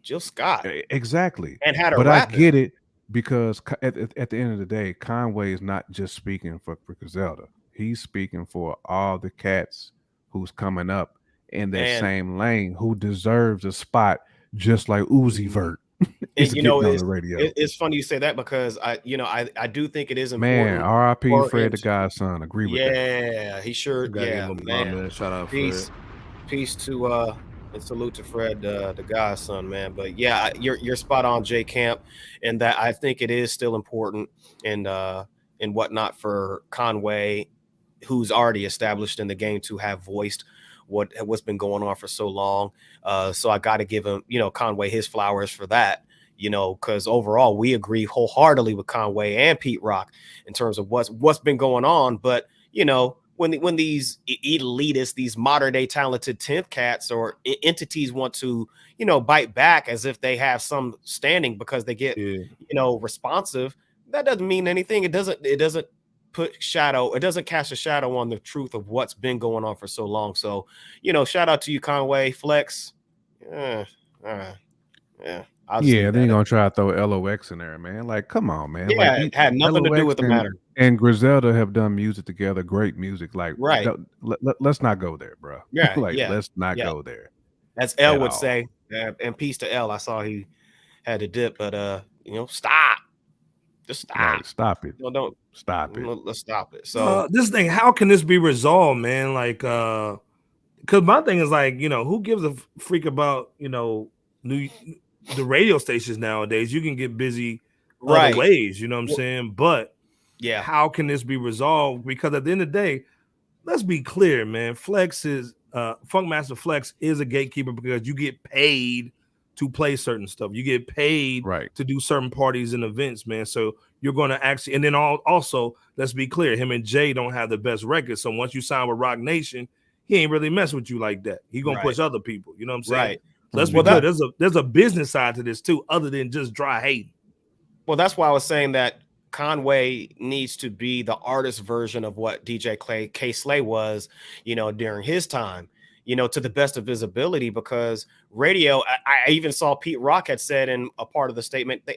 Jill Scott exactly. And had a but rapping. I get it, because at the end of the day, Conway is not just speaking for Griselda. He's speaking for all the cats who's coming up in that same lane, who deserves a spot just like Uzi Vert. And on the radio. It's funny you say that, because I do think it is important. Man, R.I.P. Fred the Godson. Agree with that. Yeah, he sure. Yeah, man. Shout out Peace to and salute to Fred the Godson, man. But yeah, you're spot on, J Camp, and that I think it is still important and whatnot for Conway, who's already established in the game, to have voiced what's been going on for so long. So I got to give him, Conway, his flowers for that, because overall we agree wholeheartedly with Conway and Pete Rock in terms of what's been going on. But, when these elitists, these modern day talented 10th cats or entities want to, bite back as if they have some standing because they get, responsive, that doesn't mean anything. It doesn't it doesn't cast a shadow on the truth of what's been going on for so long. So, shout out to you, Conway, Flex. All right. Yeah. I'll just Yeah, leave then that you're at gonna try to throw LOX in there, man. Like, come on, man. Like yeah, it had nothing to do LOX with the matter. and Griselda have done music together, great music. Like, Right. let's not go there, bro. Yeah, Like, yeah, let's not yeah. go there As L at would all. say, and peace to L. I saw he had to dip, but stop. Just stop. Like, stop it. No, don't Stop it. let's stop it. So This thing, how can this be resolved, man? Like, because my thing is like, who gives a freak about the radio stations nowadays? You can get busy right. other ways, you know what I'm saying? But Yeah. how can this be resolved? Because at the end of the day, let's be clear, man. Funkmaster Flex is a gatekeeper because you get paid to play certain stuff. You get paid to do certain parties and events, man. So you're going to actually, and then also, let's be clear, him and Jay don't have the best record. So once you sign with Rock Nation, he ain't really mess with you like that. He gonna push other people. You know what I'm saying? Right. Let's be clear. There's a business side to this too, other than just dry hating. Well, that's why I was saying that Conway needs to be the artist version of what DJ K Slay was, during his time, to the best of his ability, because radio, I even saw Pete Rock had said in a part of the statement that,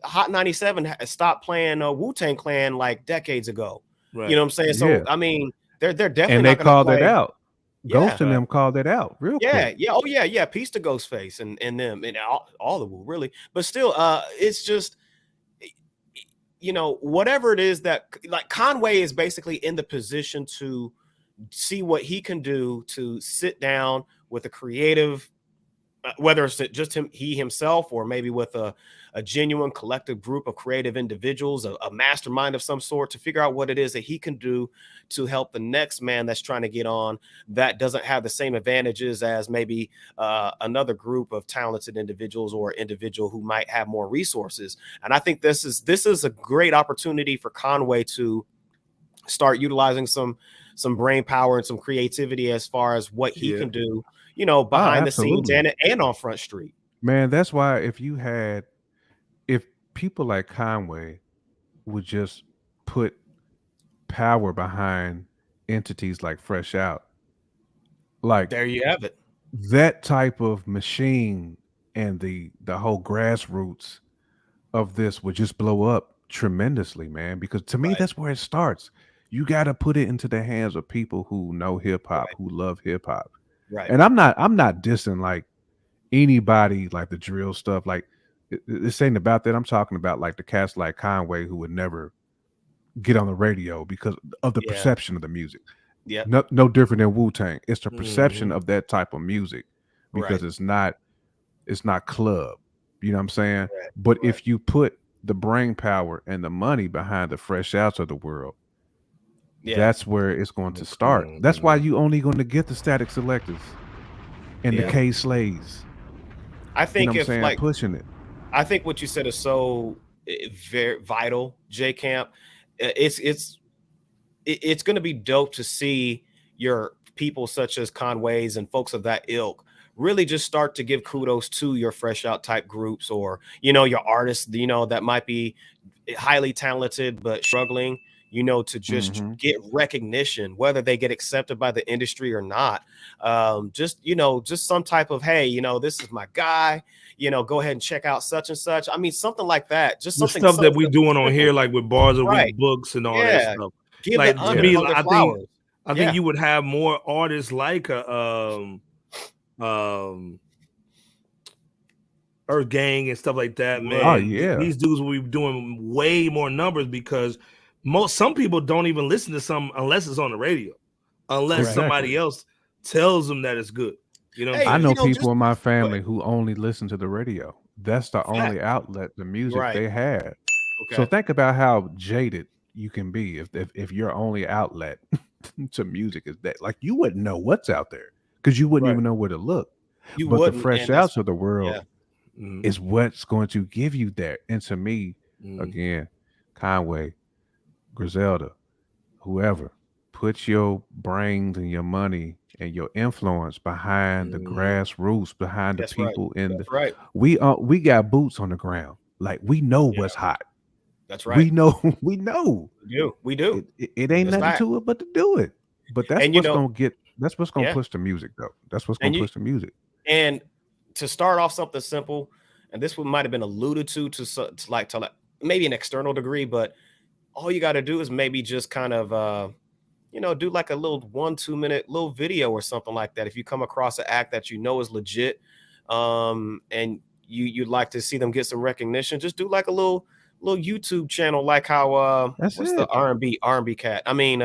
Hot 97 stopped playing Wu-Tang Clan like decades ago. Right. You know what I'm saying? So, I mean, they're definitely and not they going called to play. it out. Ghost and them called it out real quick. Yeah. Oh yeah. Peace to Ghostface and them and all the Wu, really. But still, it's just, whatever it is that, like, Conway is basically in the position to see what he can do to sit down with a creative, whether it's just he himself or maybe with a genuine collective group of creative individuals, a mastermind of some sort, to figure out what it is that he can do to help the next man that's trying to get on that doesn't have the same advantages as maybe another group of talented individuals or individual who might have more resources. And I think this is a great opportunity for Conway to start utilizing some brain power and some creativity as far as what he can do, behind the scenes and on Front Street. Man, that's why if people like Conway would just put power behind entities like Fresh Out, like, there you have it. That type of machine and the whole grassroots of this would just blow up tremendously, man. Because to me, that's where it starts. You got to put it into the hands of people who know hip hop, who love hip hop. Right. And I'm not dissing like anybody like the drill stuff. Like, this ain't about that. I'm talking about like the cats like Conway who would never get on the radio because of the perception of the music. Yeah. No different than Wu-Tang. It's the perception of that type of music because it's not club. You know what I'm saying? Right. But if you put the brain power and the money behind the Fresh Outs of the world, that's where it's going to start. That's why you only going to get the Static Selectors and the K Slays. I think pushing it. I think what you said is so very vital, J Camp. It's going to be dope to see your people such as Conways and folks of that ilk really just start to give kudos to your Fresh Out type groups, or your artists that might be highly talented but struggling, to just get recognition, whether they get accepted by the industry or not. Just some type of, hey, this is my guy, go ahead and check out such and such. I mean, something like that. Just the something stuff that we doing on here, like with Bars of Week books and all that stuff. Give like to me, I think you would have more artists like Earth Gang and stuff like that, man. Oh yeah, these dudes will be doing way more numbers because some people don't even listen to some unless it's on the radio, unless somebody else tells them that it's good. I know people in my family who only listen to the radio. That's the only outlet, the music they had. So think about how jaded you can be if your only outlet to music is that. Like, you wouldn't know what's out there because you wouldn't even know where to look. But the Fresh Outs of the world is what's going to give you that. And to me, again, Conway, Griselda, whoever, put your brains and your money and your influence behind the grassroots, behind the people in the. We got boots on the ground. Like, we know what's hot. That's right. We know. We do. It ain't nothing to it but to do it. But that's what's gonna get. That's what's gonna push the music, though. That's what's gonna push the music. And to start off something simple, and this one might have been alluded to like maybe an external degree, but all you got to do is maybe just kind of do like a little 1-2 minute little video or something like that. If you come across an act that you know is legit, and you'd like to see them get some recognition, just do like a little YouTube channel, like how what's the R&B cat? I mean,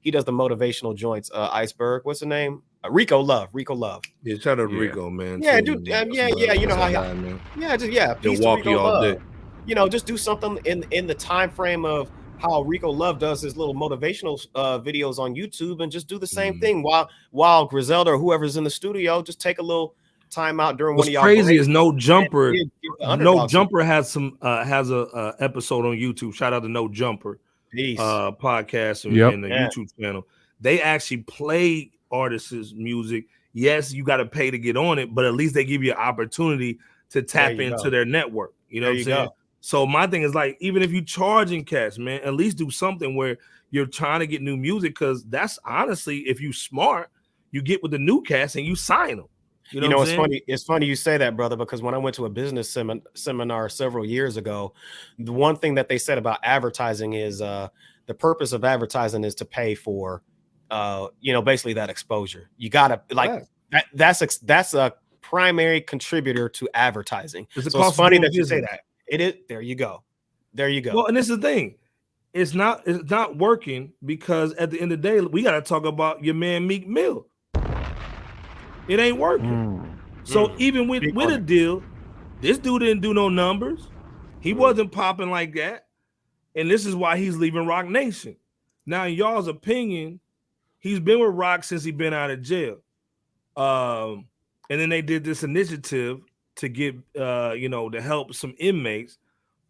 he does the motivational joints. Iceberg, what's the name? Rico Love. Yeah, shout out to Rico, man. Yeah, too, dude. man. You know how guy, man. Peace to Milwaukee Rico all Love. day. Just do something in the time frame of how Rico Love does his little motivational videos on YouTube, and just do the same thing while Griselda or whoever's in the studio just take a little time out during What's one of y'all. crazy is No Jumper. No Jumper has a episode on YouTube. Shout out to No Jumper podcast and the YouTube channel. They actually play artists' music. Yes, you got to pay to get on it, but at least they give you an opportunity to tap into their network. You know what I'm saying? So my thing is, like, even if you charging cash, man, at least do something where you're trying to get new music, because that's honestly, if you smart, you get with the new cast and you sign them. You know it's funny. It's funny you say that, brother, because when I went to a business seminar several years ago, the one thing that they said about advertising is the purpose of advertising is to pay for, basically that exposure. You gotta that's a primary contributor to advertising. So it's funny that you say that. It is. There you go. Well, and this is the thing. It's not working, because at the end of the day, we got to talk about your man Meek Mill. It ain't working. So even with a deal, this dude didn't do no numbers. He wasn't popping like that. And this is why he's leaving Rock Nation. Now, in y'all's opinion, he's been with Rock since he's been out of jail. And then they did this initiative to get to help some inmates,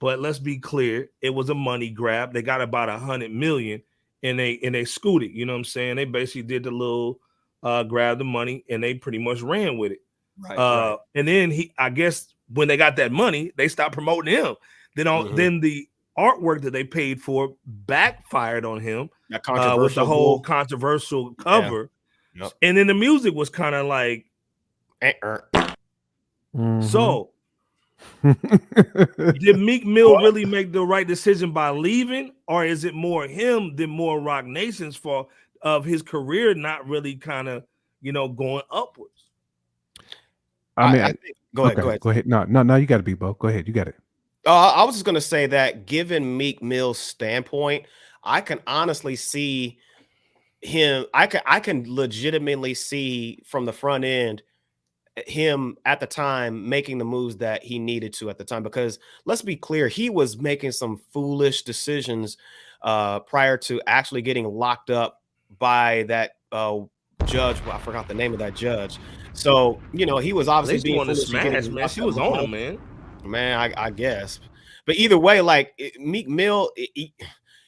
but let's be clear, it was a money grab. They got about 100 million and they scooted. You know what I'm saying? They basically did the little grab the money and they pretty much ran with it. Right. And then I guess when they got that money, they stopped promoting him. Then the artwork that they paid for backfired on him with the whole controversial cover. Yeah. Yep. And then the music was kind of like So, did Meek Mill really make the right decision by leaving, or is it more him than more Rock Nation's fault of his career not really kind of, going upwards? I mean, I think, go ahead. No, you got to be Bo. Go ahead, you got it. I was just going to say that given Meek Mill's standpoint, I can honestly see him. I can legitimately see from the front end him at the time making the moves that he needed to at the time, because let's be clear, he was making some foolish decisions prior to actually getting locked up by that judge. Well, I forgot the name of that judge. So he was obviously being foolish. Smash, man. She was on him, man. I guess, but either way, like Meek Mill,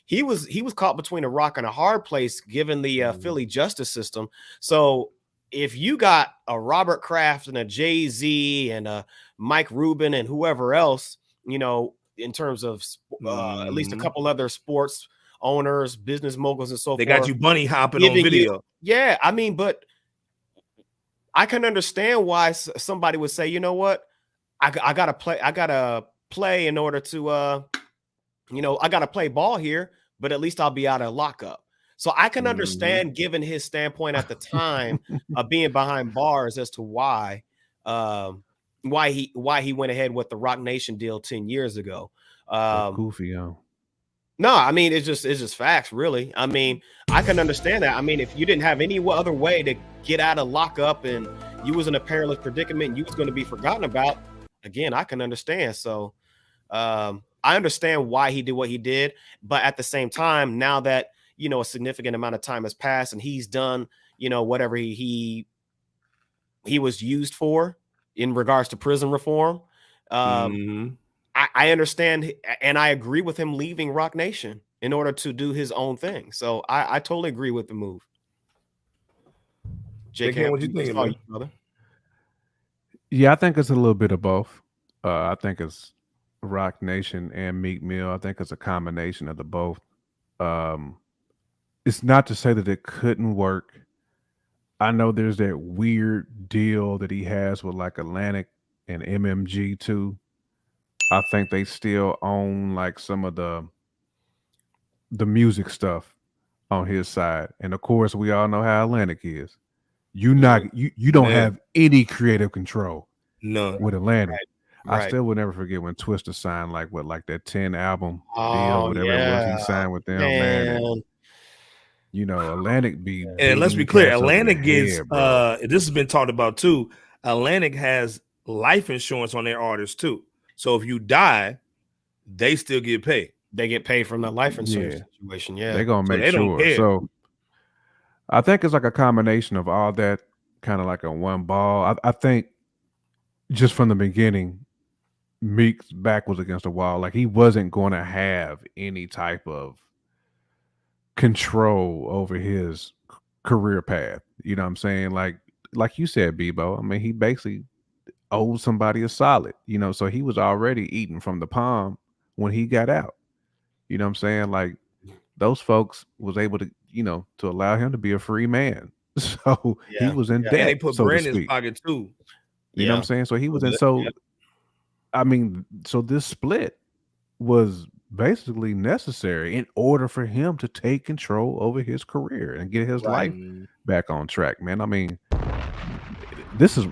he was caught between a rock and a hard place given the Philly justice system. So if you got a Robert Kraft and a Jay-Z and a Mike Rubin and whoever else, in terms of at least a couple other sports owners, business moguls, and so forth, they got you bunny hopping on video. Yeah, I mean, but I can understand why somebody would say, you know what, I gotta play in order to, I gotta play ball here, but at least I'll be out of lockup. So I can understand, given his standpoint at the time of being behind bars, as to why he went ahead with the Rock Nation deal 10 years ago. Goofy, yo. No, I mean, it's just facts, really. I mean, I can understand that. I mean, if you didn't have any other way to get out of lockup and you was in a perilous predicament and you was going to be forgotten about, again, I can understand. So I understand why he did what he did. But at the same time, now that, a significant amount of time has passed and he's done, whatever he was used for in regards to prison reform, I understand and I agree with him leaving Rock Nation in order to do his own thing. So I totally agree with the move. JK, what you thinking, man? Brother? Yeah, I think it's a little bit of both. I think it's Rock Nation and Meek Mill. I think it's a combination of the both. It's not to say that it couldn't work. I know there's that weird deal that he has with like Atlantic and MMG too. I think they still own like some of the music stuff on his side. And of course, we all know how Atlantic is. You don't Man, have any creative control none. with Atlantic. I Right. still will never forget when Twista signed like that 10 album deal, Oh whatever it was he yeah, signed with them, man. And man. Atlantic be And let's be beating clear, cats over the Atlantic gets head, bro. this has been talked about too. Atlantic has life insurance on their artists too. So if you die, they still get paid. They get paid from the life insurance Yeah. situation. Yeah. They're gonna So make they don't sure. care. So I think it's like a combination of all that, kind of like a one ball. I think just from the beginning, Meek's back was against the wall. Like he wasn't going to have any type of control over his career path. You know what I'm saying? Like you said, Bebo. I mean, he basically owed somebody a solid. So he was already eating from the palm when he got out. You know what I'm saying? Like those folks was able to, to allow him to be a free man. So he Yeah. was in Yeah. And they debt, put so to bread in his speak. pocket too. You know what I'm saying? So he was in. So I mean, so this split was basically necessary in order for him to take control over his career and get his Right. life back on track, man. I mean, this is,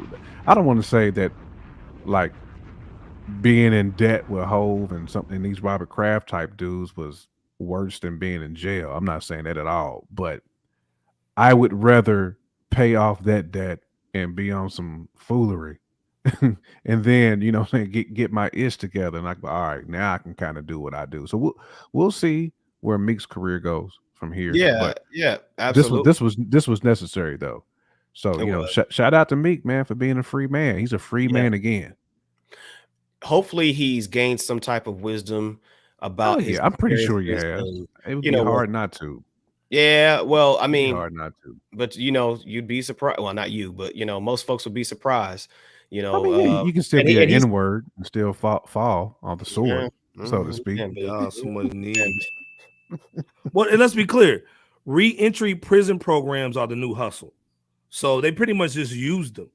I don't want to say that like being in debt with Hove and something, these Robert Kraft type dudes was worse than being in jail. I'm not saying that at all, but I would rather pay off that debt and be on some foolery. And then, what I'm saying, get my ish together and all right, now I can kind of do what I do. So we'll see where Meek's career goes from here. Yeah. But Yeah. Absolutely. this was necessary though. So It was. shout out to Meek, man, for being a free man. He's a free man again. Hopefully he's gained some type of wisdom about his I'm pretty sure he experiences has. and, It would you be know, hard not to. yeah, well, I It'd be mean, hard not to. but you'd be surprised. Well, not you, but most folks would be surprised. I mean, yeah, you can still and be an he's N-word and still fall on the sword, so to speak. Y'all so much need. Well, and let's be clear, re-entry prison programs are the new hustle. So they pretty much just used them.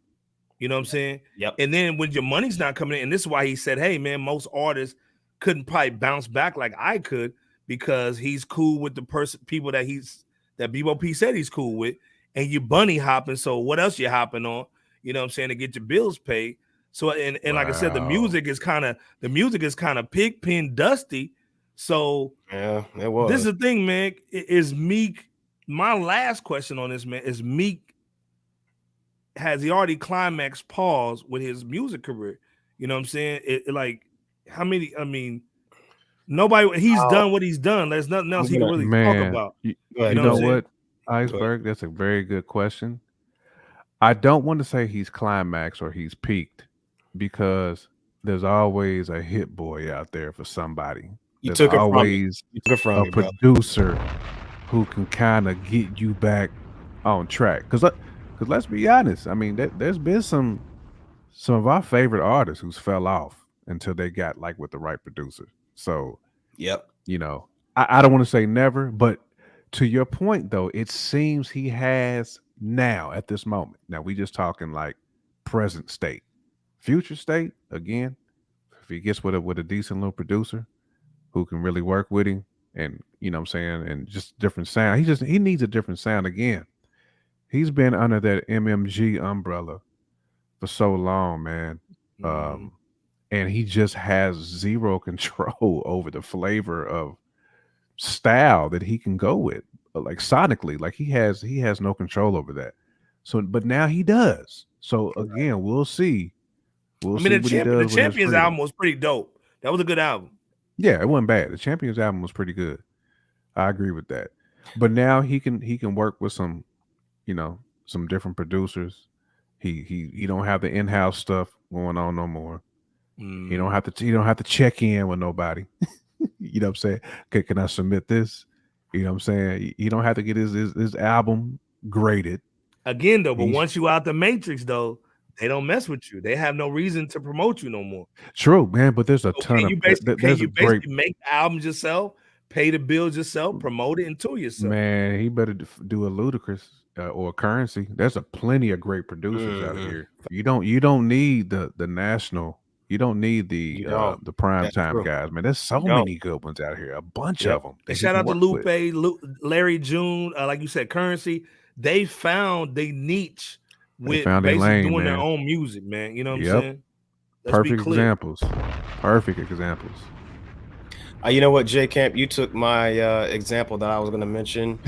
You know what I'm saying? Yep. And then when your money's not coming in, and this is why he said, hey, man, most artists couldn't probably bounce back like I could because he's cool with the people that Bebo P said he's cool with, and you bunny hopping. So what else you hopping on? You know what I'm saying, to get your bills paid. So and like I said, the music is kind of pig pen dusty. So yeah, it was. This is the thing, man. Is Meek? My last question on this, man, is Meek. Has he already climaxed pause with his music career? You know what I'm saying? Like how many? I mean, nobody. He's done what he's done. There's nothing else he can really talk about. You know what, Iceberg? That's a very good question. I don't want to say he's climaxed or he's peaked because there's always a hit boy out there for somebody. There's always a producer who can kind of get you back on track. Because let's be honest, I mean, there's been some of our favorite artists who's fell off until they got like with the right producer. So, I don't want to say never, but to your point though, it seems he has now at this moment. Now we just talking like present state, future state. Again, if he gets with a decent little producer who can really work with him, and you know what I'm saying, and just different sound. He needs a different sound again. He's been under that MMG umbrella for so long, man. And he just has zero control over the flavor of style that he can go with, like sonically. Like he has no control over that. So, but now he does. So again, we'll see. We'll see what he does. The Champions album was pretty dope. That was a good album. Yeah, it wasn't bad. The Champions album was pretty good. I agree with that. But now he can work with some, some different producers. He don't have the in-house stuff going on no more. You don't have to check in with nobody. You know what I'm saying? Okay, can I submit this? You know what I'm saying? You don't have to get his album graded. Again, though, but once you out the matrix, though, they don't mess with you. They have no reason to promote you no more. True, man, but there's a ton of can you basically make albums yourself, pay the bills yourself, promote it, and tour yourself. Man, he better do a Ludacris or a Currency. There's plenty of great producers out here. You don't need the national You don't need You don't. the prime That's time true. guys, man. There's so You don't. many good ones out here. A bunch Yep. of them. And shout out to Lupe, Larry June, like you said, Currency. They found their niche They with found their basically lane, doing their man. own music, man. You know what I'm Yep. saying? Let's be Perfect clear. examples. Perfect examples. You know what, J Camp, you took my example that I was going to mention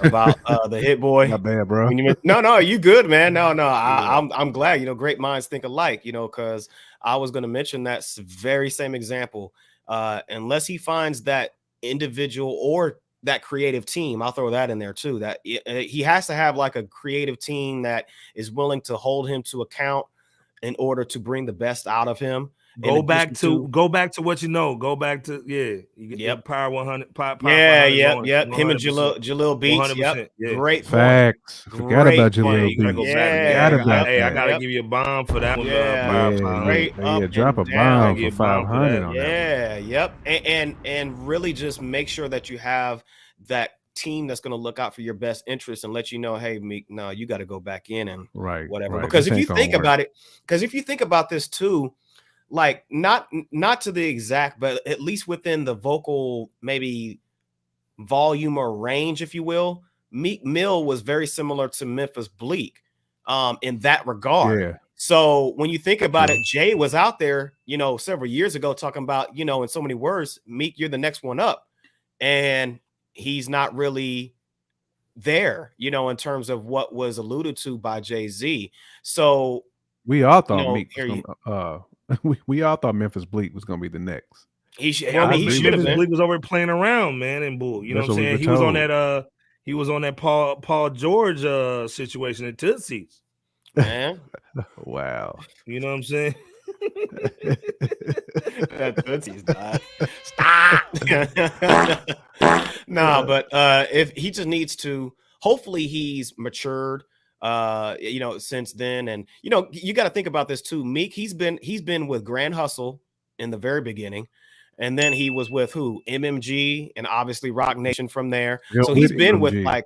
about the Hit Boy. Not bad, bro. No, you good, man. No, I'm glad. You know, great minds think alike. You know, because I was going to mention that very same example. Unless he finds that individual or that creative team, I'll throw that in there too. That he has to have like a creative team that is willing to hold him to account in order to bring the best out of him. Go back to what you know. Go back to you get Power 100. Power Yep. Him and Jalil Beats. 100%. Yep. Yeah. Great Facts. point. Forgot about Jalil Beats. You gotta go back. I gotta give you a bomb for that one. Yeah. Drop a bomb for 500 on that. Yep. And really just make sure that you have that team that's going to look out for your best interest and let you know, hey, Meek, no, you got to go back in and whatever. Because if you think about it, if you think about this too, like not to the exact, but at least within the vocal maybe volume or range, if you will, Meek Mill was very similar to Memphis Bleak in that regard. Yeah. So when you think about it, Jay was out there, you know, several years ago talking about, you know, in so many words, Meek, you're the next one up. And he's not really there, you know, in terms of what was alluded to by Jay-Z. So we all thought Meek we all thought Memphis Bleak was gonna be the next. He should have been. Bleak was over playing around, man, and bull. You know what I'm saying? He was on that he was on that Paul George situation at Tootsie's. Man. Wow. You know what I'm saying? That Tootsie's not. Stop. No, but if he just needs to, hopefully he's matured you know, since then. And you know, you got to think about this too. Meek, he's been with Grand Hustle in the very beginning, and then he was with who? MMG, and obviously Rock Nation from there. So he's been with like,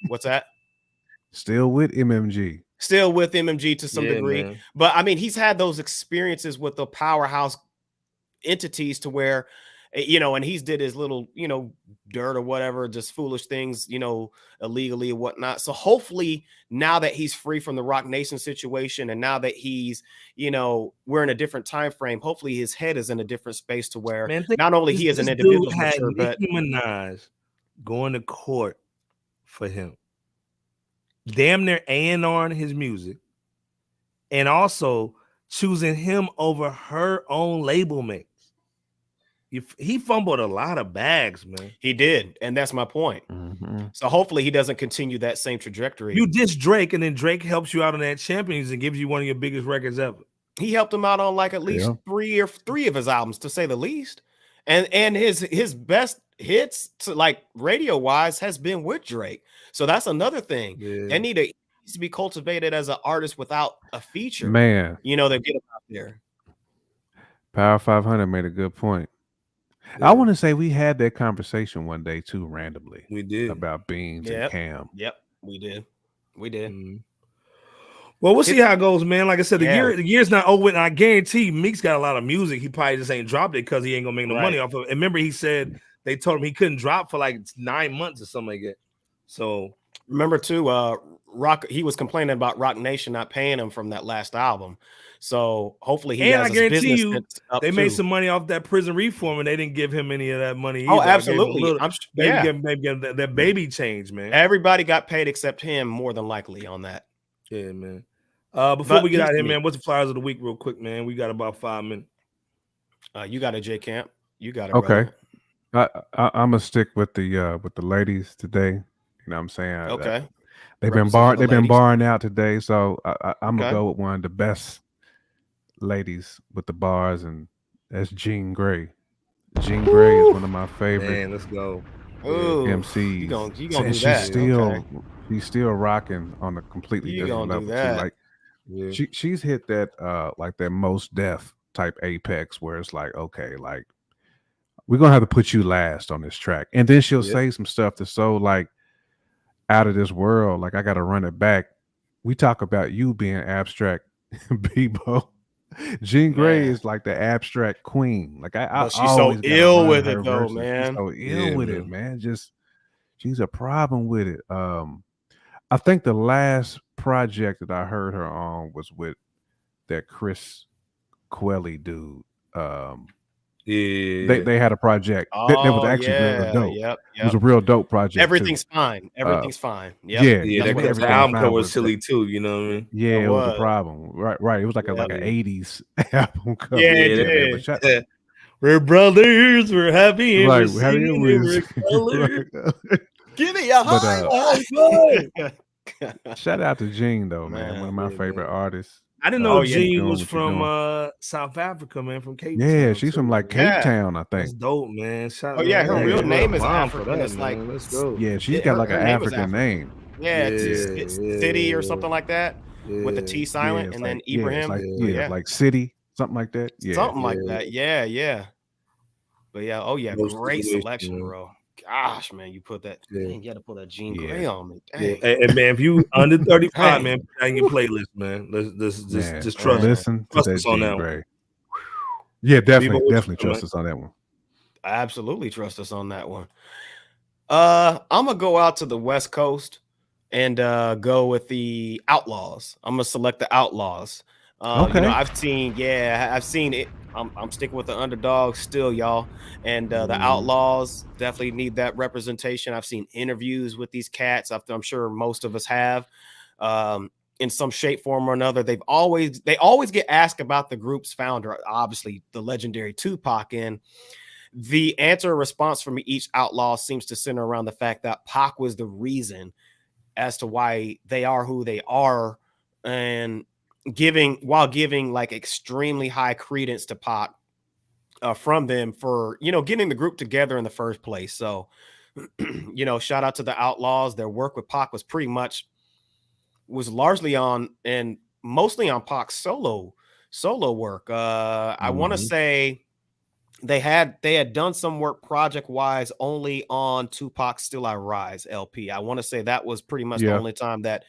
what's that? Still with MMG. Still with MMG to some degree. Man. But I mean, he's had those experiences with the powerhouse entities to where, you know, and he's did his little, you know, dirt or whatever, just foolish things, you know, illegally or whatnot. So hopefully now that he's free from the Rock Nation situation, and now that he's, you know, we're in a different time frame, hopefully his head is in a different space to where not only he is an individual, mature, but Nicki Minaj going to court for him, damn near A&R his music, and also choosing him over her own label mates. He fumbled a lot of bags, man. He did, and that's my point. Mm-hmm. So hopefully he doesn't continue that same trajectory. You diss Drake, and then Drake helps you out on that Champions and gives you one of your biggest records ever. He helped him out on like at least three of his albums, to say the least. And his best hits, to like radio wise, has been with Drake. So that's another thing. They need to be cultivated as an artist without a feature. Man, you know, they get him out there. Power 500 made a good point. I want to say we had that conversation one day too, randomly. We did, about Beans and Cam. Yep, we did. Mm-hmm. Well, we'll see how it goes, man. Like I said, the year's not over, and I guarantee Meek's got a lot of music. He probably just ain't dropped it because he ain't gonna make no money off of it. And remember, he said they told him he couldn't drop for like 9 months or something like that. So remember too, Rock, he was complaining about Rock Nation not paying him from that last album. So hopefully he has. I guarantee you, they made some money off that prison reform, and they didn't give him any of that money either. Oh, absolutely. Maybe that baby change, man. Everybody got paid except him, more than likely, on that. Yeah, man. Before we get out of here, man, what's the flyers of the week, real quick, man? We got about 5 minutes. You got a J Camp. You got it. Okay. I'm gonna stick with the ladies today. You know what I'm saying? Okay. They've been barring out today, so I'm gonna go with one of the best ladies with the bars, and that's Jean Grey. Jean Grey is one of my favorite. Man, let's go. MCs. You gonna do that. She's still rocking on a completely different level. Like she's hit that like that most deaf type apex where it's like, okay, like we're gonna have to put you last on this track. And then she'll say some stuff that's so like out of this world, like I gotta run it back. We talk about you being abstract, Bebo. Jean Grey Man. is like the abstract queen. Like I But she's so always gotta ill run with her it though, verses. She's man. so ill Yeah, with man. it, man. Just she's a problem with it. I think the last project that I heard her on was with that Chris Quelly dude. Yeah. They had a project that was Oh actually real yeah, dope. yep, It was yep. a real dope project too. Everything's fine. Uh, Everything's fine. Yep. yeah, Yeah, That's yeah, that what the it's everything's called. album cover fine. was silly too, you know what I mean? Yeah, That it was a was. problem. Right. It was like Yep. a 80s album cover. Yeah, it Yeah, Yeah, man. But did. shut we're brothers, we're happy, and like we're how singing, it and was we're colors. Give me a but high five. shout out to Gene though, man. One of my Yeah, favorite man. artists. I didn't know Oh yeah. Keep Jean doing was what you're from doing. South Africa, man, from Cape Yeah, Town. she's too, from like man. Cape Yeah. Town, I That's think. dope, man. Shout Oh yeah, her man, Yeah. real yeah, name is bomb for African. that, It's like man. Let's go. Yeah, she's got like an her name is African African. name. Yeah, Yeah, City or something yeah, like that with the yeah, T Yeah, silent it's and like then Ibrahim. like But yeah, yeah, like City, something like that. Yeah. something like yeah. that. Yeah, yeah. But yeah, oh yeah, No great situation, selection, man. bro. Gosh, man, you put that. Yeah. Dang, you got to put that Jean Yeah. Grey on me. Yeah, Dang, and man, if you under 35, dang. man, put that in your playlist, man. Let's Man, just trust Man. listen to us that on Jean that one. Grey. Yeah, Bebo, what you definitely doing, man? trust us on that one. I absolutely trust us on that one. I'm gonna go out to the West Coast and go with the Outlaws. I'm gonna select the Outlaws. You Okay. know, I've seen it. I'm sticking with the underdogs still, y'all. And the Outlaws definitely need that representation. I've seen interviews with these cats. I'm sure most of us have. In some shape, form, or another, they always get asked about the group's founder, obviously the legendary Tupac, and the answer or response from each outlaw seems to center around the fact that Pac was the reason as to why they are who they are, and giving like extremely high credence to Pac from them for, you know, getting the group together in the first place. So, you know, shout out to the Outlaws. Their work with Pac was largely on and mostly on Pac's solo work. I want to say they had done some work project wise only on Tupac's Still I Rise LP. I want to say that was pretty much the only time that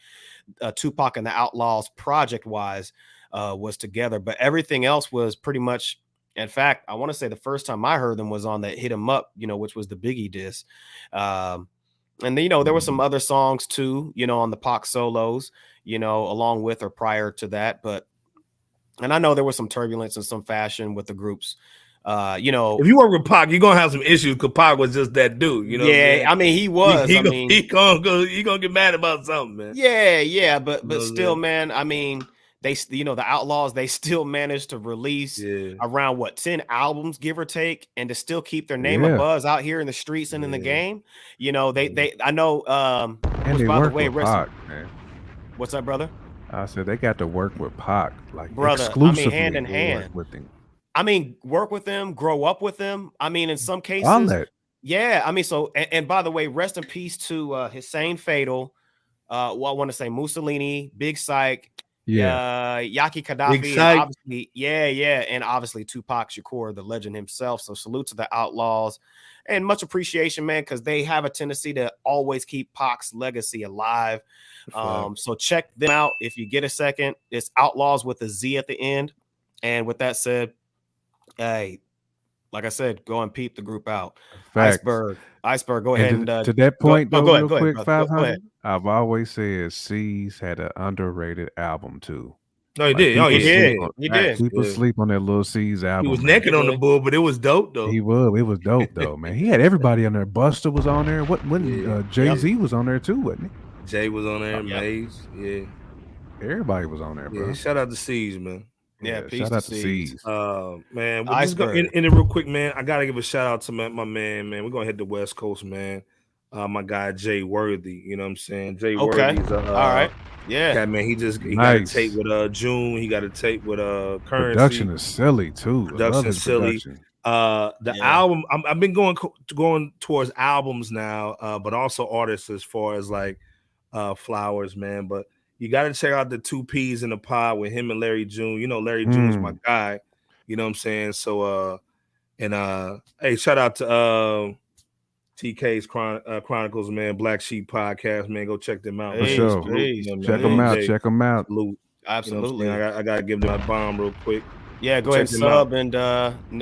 Tupac and the Outlaws project wise was together, but everything else was pretty much, in fact, I want to say the first time I heard them was on that Hit 'Em Up, you know, which was the Biggie diss. And then, you know, there were some other songs too, you know, on the Pac solos, you know, along with or prior to that. But, and I know there was some turbulence in some fashion with the groups. You know, if you work with Pac, you're gonna have some issues because Pac was just that dude. You know, yeah, I mean, he was. He gonna get mad about something, man. Yeah, but You know still, man. I mean, they, you know, the Outlaws, they still managed to release around 10 albums, give or take, and to still keep their name a buzz out here in the streets and in the game. You know, I know. And they work with Pac, man. What's up, brother? I said they got to work with Pac, like brother. exclusively. I mean, hand in hand with him. I mean, work with them, grow up with them. I mean, in some cases, yeah. I mean, so and by the way, rest in peace to Hussein Fatal. Well, I want to say Mussolini, Big Psych, Yaki Gaddafi, and obviously, and obviously Tupac Shakur, the legend himself. So salute to the Outlaws, and much appreciation, man, because they have a tendency to always keep Pac's legacy alive. So check them out if you get a second. It's Outlaws with a Z at the end. And with that said, hey, like I said, go and peep the group out. Facts. Iceberg, go ahead. And to that point, go real ahead, quick, 500. I've always said C's had an underrated album too. No, he did. He did. People sleep on that Lil C's album. He was naked on the bull, but it was dope though. It was dope though, man. He had everybody on there. Buster was on there. When Jay-Z was on there too, wasn't he? Jay was on there. Maze, everybody was on there, bro. Yeah, shout out to C's, man. Yeah, shout out to C's. Man, we'll just go in it real quick, man. I gotta give a shout out to my man. We're gonna hit the West Coast, man. My guy Jay Worthy, you know what I'm saying? Jay Worthy's all right. Yeah, man. He got a tape with June. He got a tape with Currency. Production is silly too. Production is silly. The album, I've been going towards albums now, but also artists as far as like Flowers, man. But you got to check out the 2 P's in the Pod with him and Larry June. You know, Larry June is my guy. You know what I'm saying? So, hey, shout out to TK's Chronicles, man, Black Sheep Podcast, man. Go check them out. For sure. Salute, check them out. Jay. Check them out. Salute. Absolutely. You know what I'm saying? I gotta give them a bomb real quick. Yeah, go ahead and sub and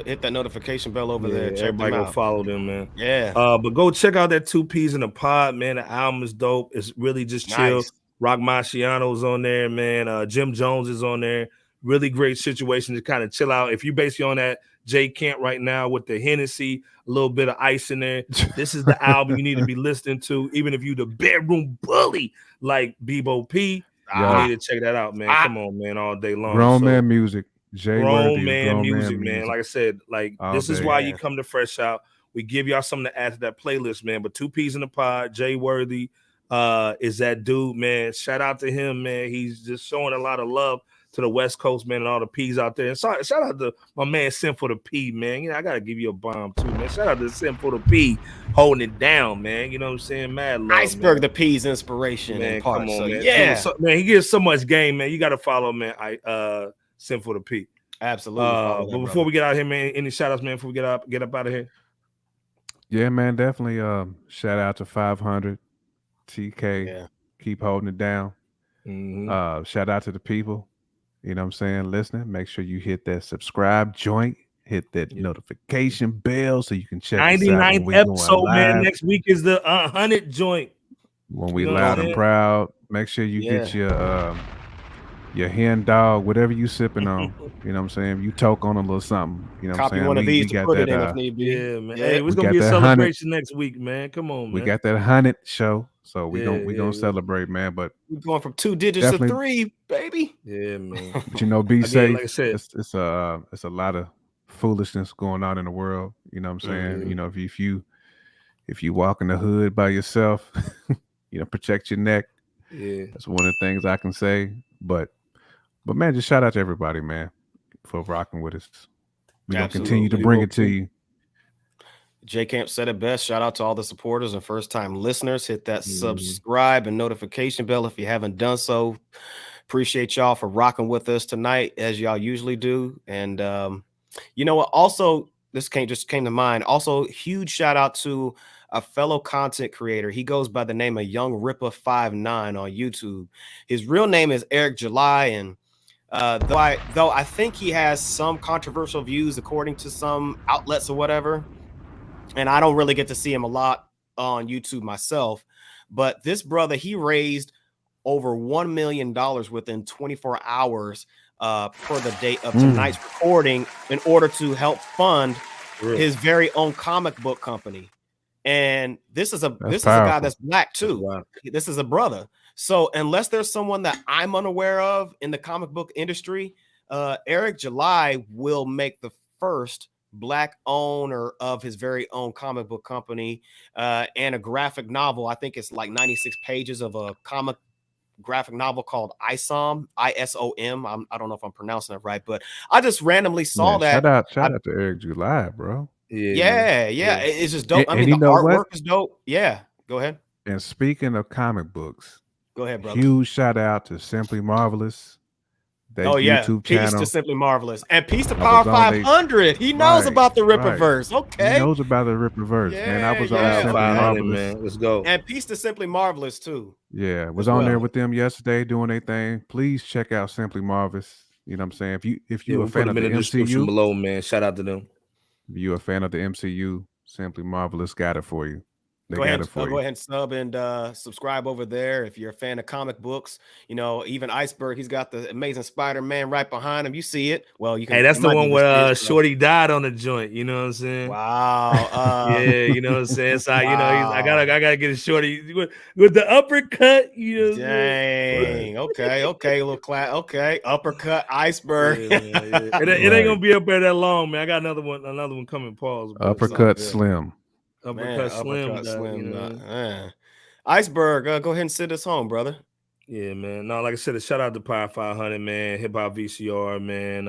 hit that notification bell over there. Check everybody them go out. follow them, man. Yeah. But go check out that 2 Peas in a Pod, man. The album is dope. It's really just chill. Nice. Rock Marciano's on there, man. Jim Jones is on there. Really great situation to kind of chill out. If you basically on that J Camp right now with the Hennessy, a little bit of ice in there, this is the album you need to be listening to. Even if you the bedroom bully like Bebo P, you need to check that out, man. Come on, man, all day long. Grown man music. Grown man music, man. Like I said, like this is why you come to Fresh Out. We give y'all something to add to that playlist, man. But 2 Peas in the Pod, Jay Worthy is that dude, man. Shout out to him, man. He's just showing a lot of love to the West Coast, man, and all the P's out there. And shout out to my man Sim for the P, man. You know, I gotta give you a bomb too, man. Shout out to Sim for the P holding it down, man. You know what I'm saying? Mad love, Iceberg, man. the P's inspiration, man. Come on, so, man. Yeah, man, he gives so much game, man. You gotta follow, man. Sim for the P. Absolutely. But before we get out of here, man, any shout outs, man, before we get up out of here? Yeah, man, definitely shout out to 500 TK. Yeah. Keep holding it down. Mm-hmm. Shout out to the people, you know what I'm saying, listening. Make sure you hit that subscribe joint, hit that notification bell so you can check 99th episode, man. Next week is the 100 joint. When we loud and proud, make sure you get your hen dog, whatever you sipping on. You know what I'm saying? You toke on a little something. You know what I'm saying? One of these to put it in if need be. Yeah, man. Hey, it's gonna be a celebration next week, man. Come on, man. We got that 100 show, so we gonna celebrate, man. But we're going from 2 digits to 3, baby. Yeah, man. But you know, be safe. Like I said, it's a lot of foolishness going on in the world. You know what I'm saying? You know, if you walk in the hood by yourself, you know, protect your neck. Yeah, that's one of the things I can say. But man, just shout out to everybody, man, for rocking with us. We're gonna continue to bring it to you. J Camp said it best. Shout out to all the supporters and first time listeners. Hit that subscribe and notification bell if you haven't done so. Appreciate y'all for rocking with us tonight, as y'all usually do. And you know what? Also, this came to mind. Also, huge shout out to a fellow content creator. He goes by the name of Young Ripper 59 on YouTube. His real name is Eric July, and though I think he has some controversial views according to some outlets or whatever, and I don't really get to see him a lot on YouTube myself, but this brother, he raised over $1 million within 24 hours for the date of tonight's recording in order to help fund his very own comic book company. And this is a guy that's black too. Wow. This is a brother. So unless there's someone that I'm unaware of in the comic book industry, Eric July will make the first black owner of his very own comic book company and a graphic novel. I think it's like 96 pages of a comic graphic novel called ISOM, ISOM. I don't know if I'm pronouncing it right, but I just randomly saw that. Shout out to Eric July, bro. Yeah. It's just dope. I mean, the artwork is dope. Yeah, go ahead. And speaking of comic books, go ahead, brother. Huge shout out to Simply Marvelous. YouTube Peace channel. To Simply Marvelous and peace to Power 500. He knows about the Ripperverse. Okay, he knows about the Ripperverse, man. I was on Simply Marvelous, man. Let's go. And peace to Simply Marvelous too. Yeah, was on there with them yesterday doing their thing. Please check out Simply Marvelous. You know what I'm saying? If you a fan of the MCU below, man, shout out to them. If you're a fan of the MCU, Simply Marvelous got it for you. Go ahead and sub and subscribe over there. If you're a fan of comic books, you know, even Iceberg, he's got the Amazing Spider-Man right behind him. You see it. Well, you can. Hey, that's the one where Shorty died on the joint. You know what I'm saying? Wow. Yeah, you know what I'm saying. So you know, I gotta get a Shorty with the uppercut. You know. Dang. Okay. Little clap. Okay. Uppercut. Iceberg. It ain't gonna be up there that long, man. I got another one coming. Pause. Uppercut Slim. Uppercut Slim. Iceberg, go ahead and send us home, brother. Yeah, man. No, like I said, a shout out to Power 500, man. Hip Hop VCR, man.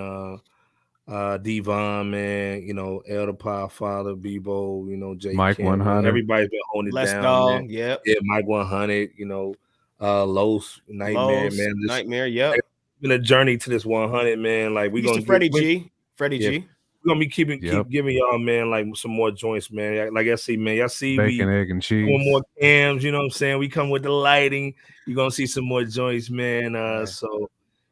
Devon, man. You know, Elder Power Father, Bebo, you know, Jay Mike Cameron. 100. Everybody's been holding it down. Dog, yeah, Mike 100. You know, Los Nightmare, man. Nightmare, yep. It's been a journey to this 100, man. Like we gonna Freddie G. We're gonna be keep giving y'all, man, like some more joints, man. Like I see, man, y'all see bacon, egg, and cheese. More cams, you know what I'm saying? We come with the lighting. You're gonna see some more joints, man. So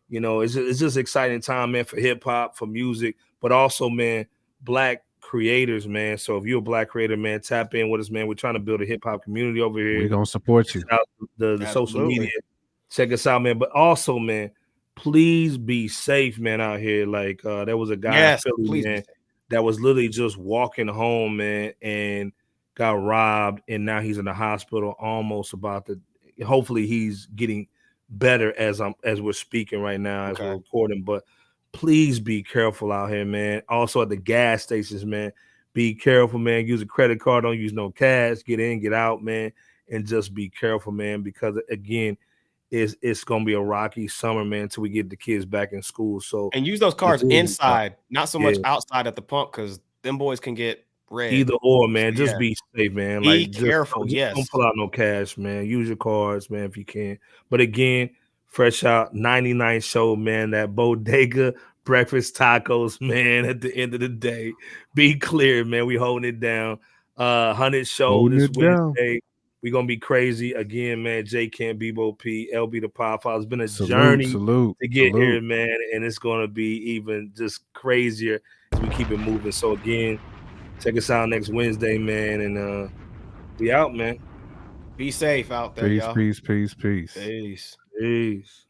You know, it's just exciting time, man, for hip hop, for music, but also, man, Black creators, man. So if you're a Black creator, man, tap in with us, man. We're trying to build a hip hop community over here. We're gonna support you. Out the social media. Check us out, man. But also, man, please be safe, man, out here. Like there was a guy in Philly, man, that was literally just walking home, man, and got robbed, and now he's in the hospital, almost about to. Hopefully, he's getting better as we're speaking right now, as we're recording. But please be careful out here, man. Also at the gas stations, man, be careful, man. Use a credit card, don't use no cash. Get in, get out, man, and just be careful, man, because again, it's gonna be a rocky summer, man, until we get the kids back in school. So and use those cards inside, not so much outside at the pump, because them boys can get red. Either or, man. So, just be safe, man. Be careful. Just don't pull out no cash, man. Use your cards, man, if you can. But again, fresh out 99 show, man. That bodega breakfast tacos, man. At the end of the day, be clear, man. We holding it down. 100 show this Wednesday. We're gonna be crazy again, man. J Camp, Bebo P, LB the Powerful. It's been a journey to get here, man, and it's gonna be even just crazier as we keep it moving. So again, check us out next Wednesday, man, and we out, man. Be safe out there, y'all. Peace. Peace. Peace.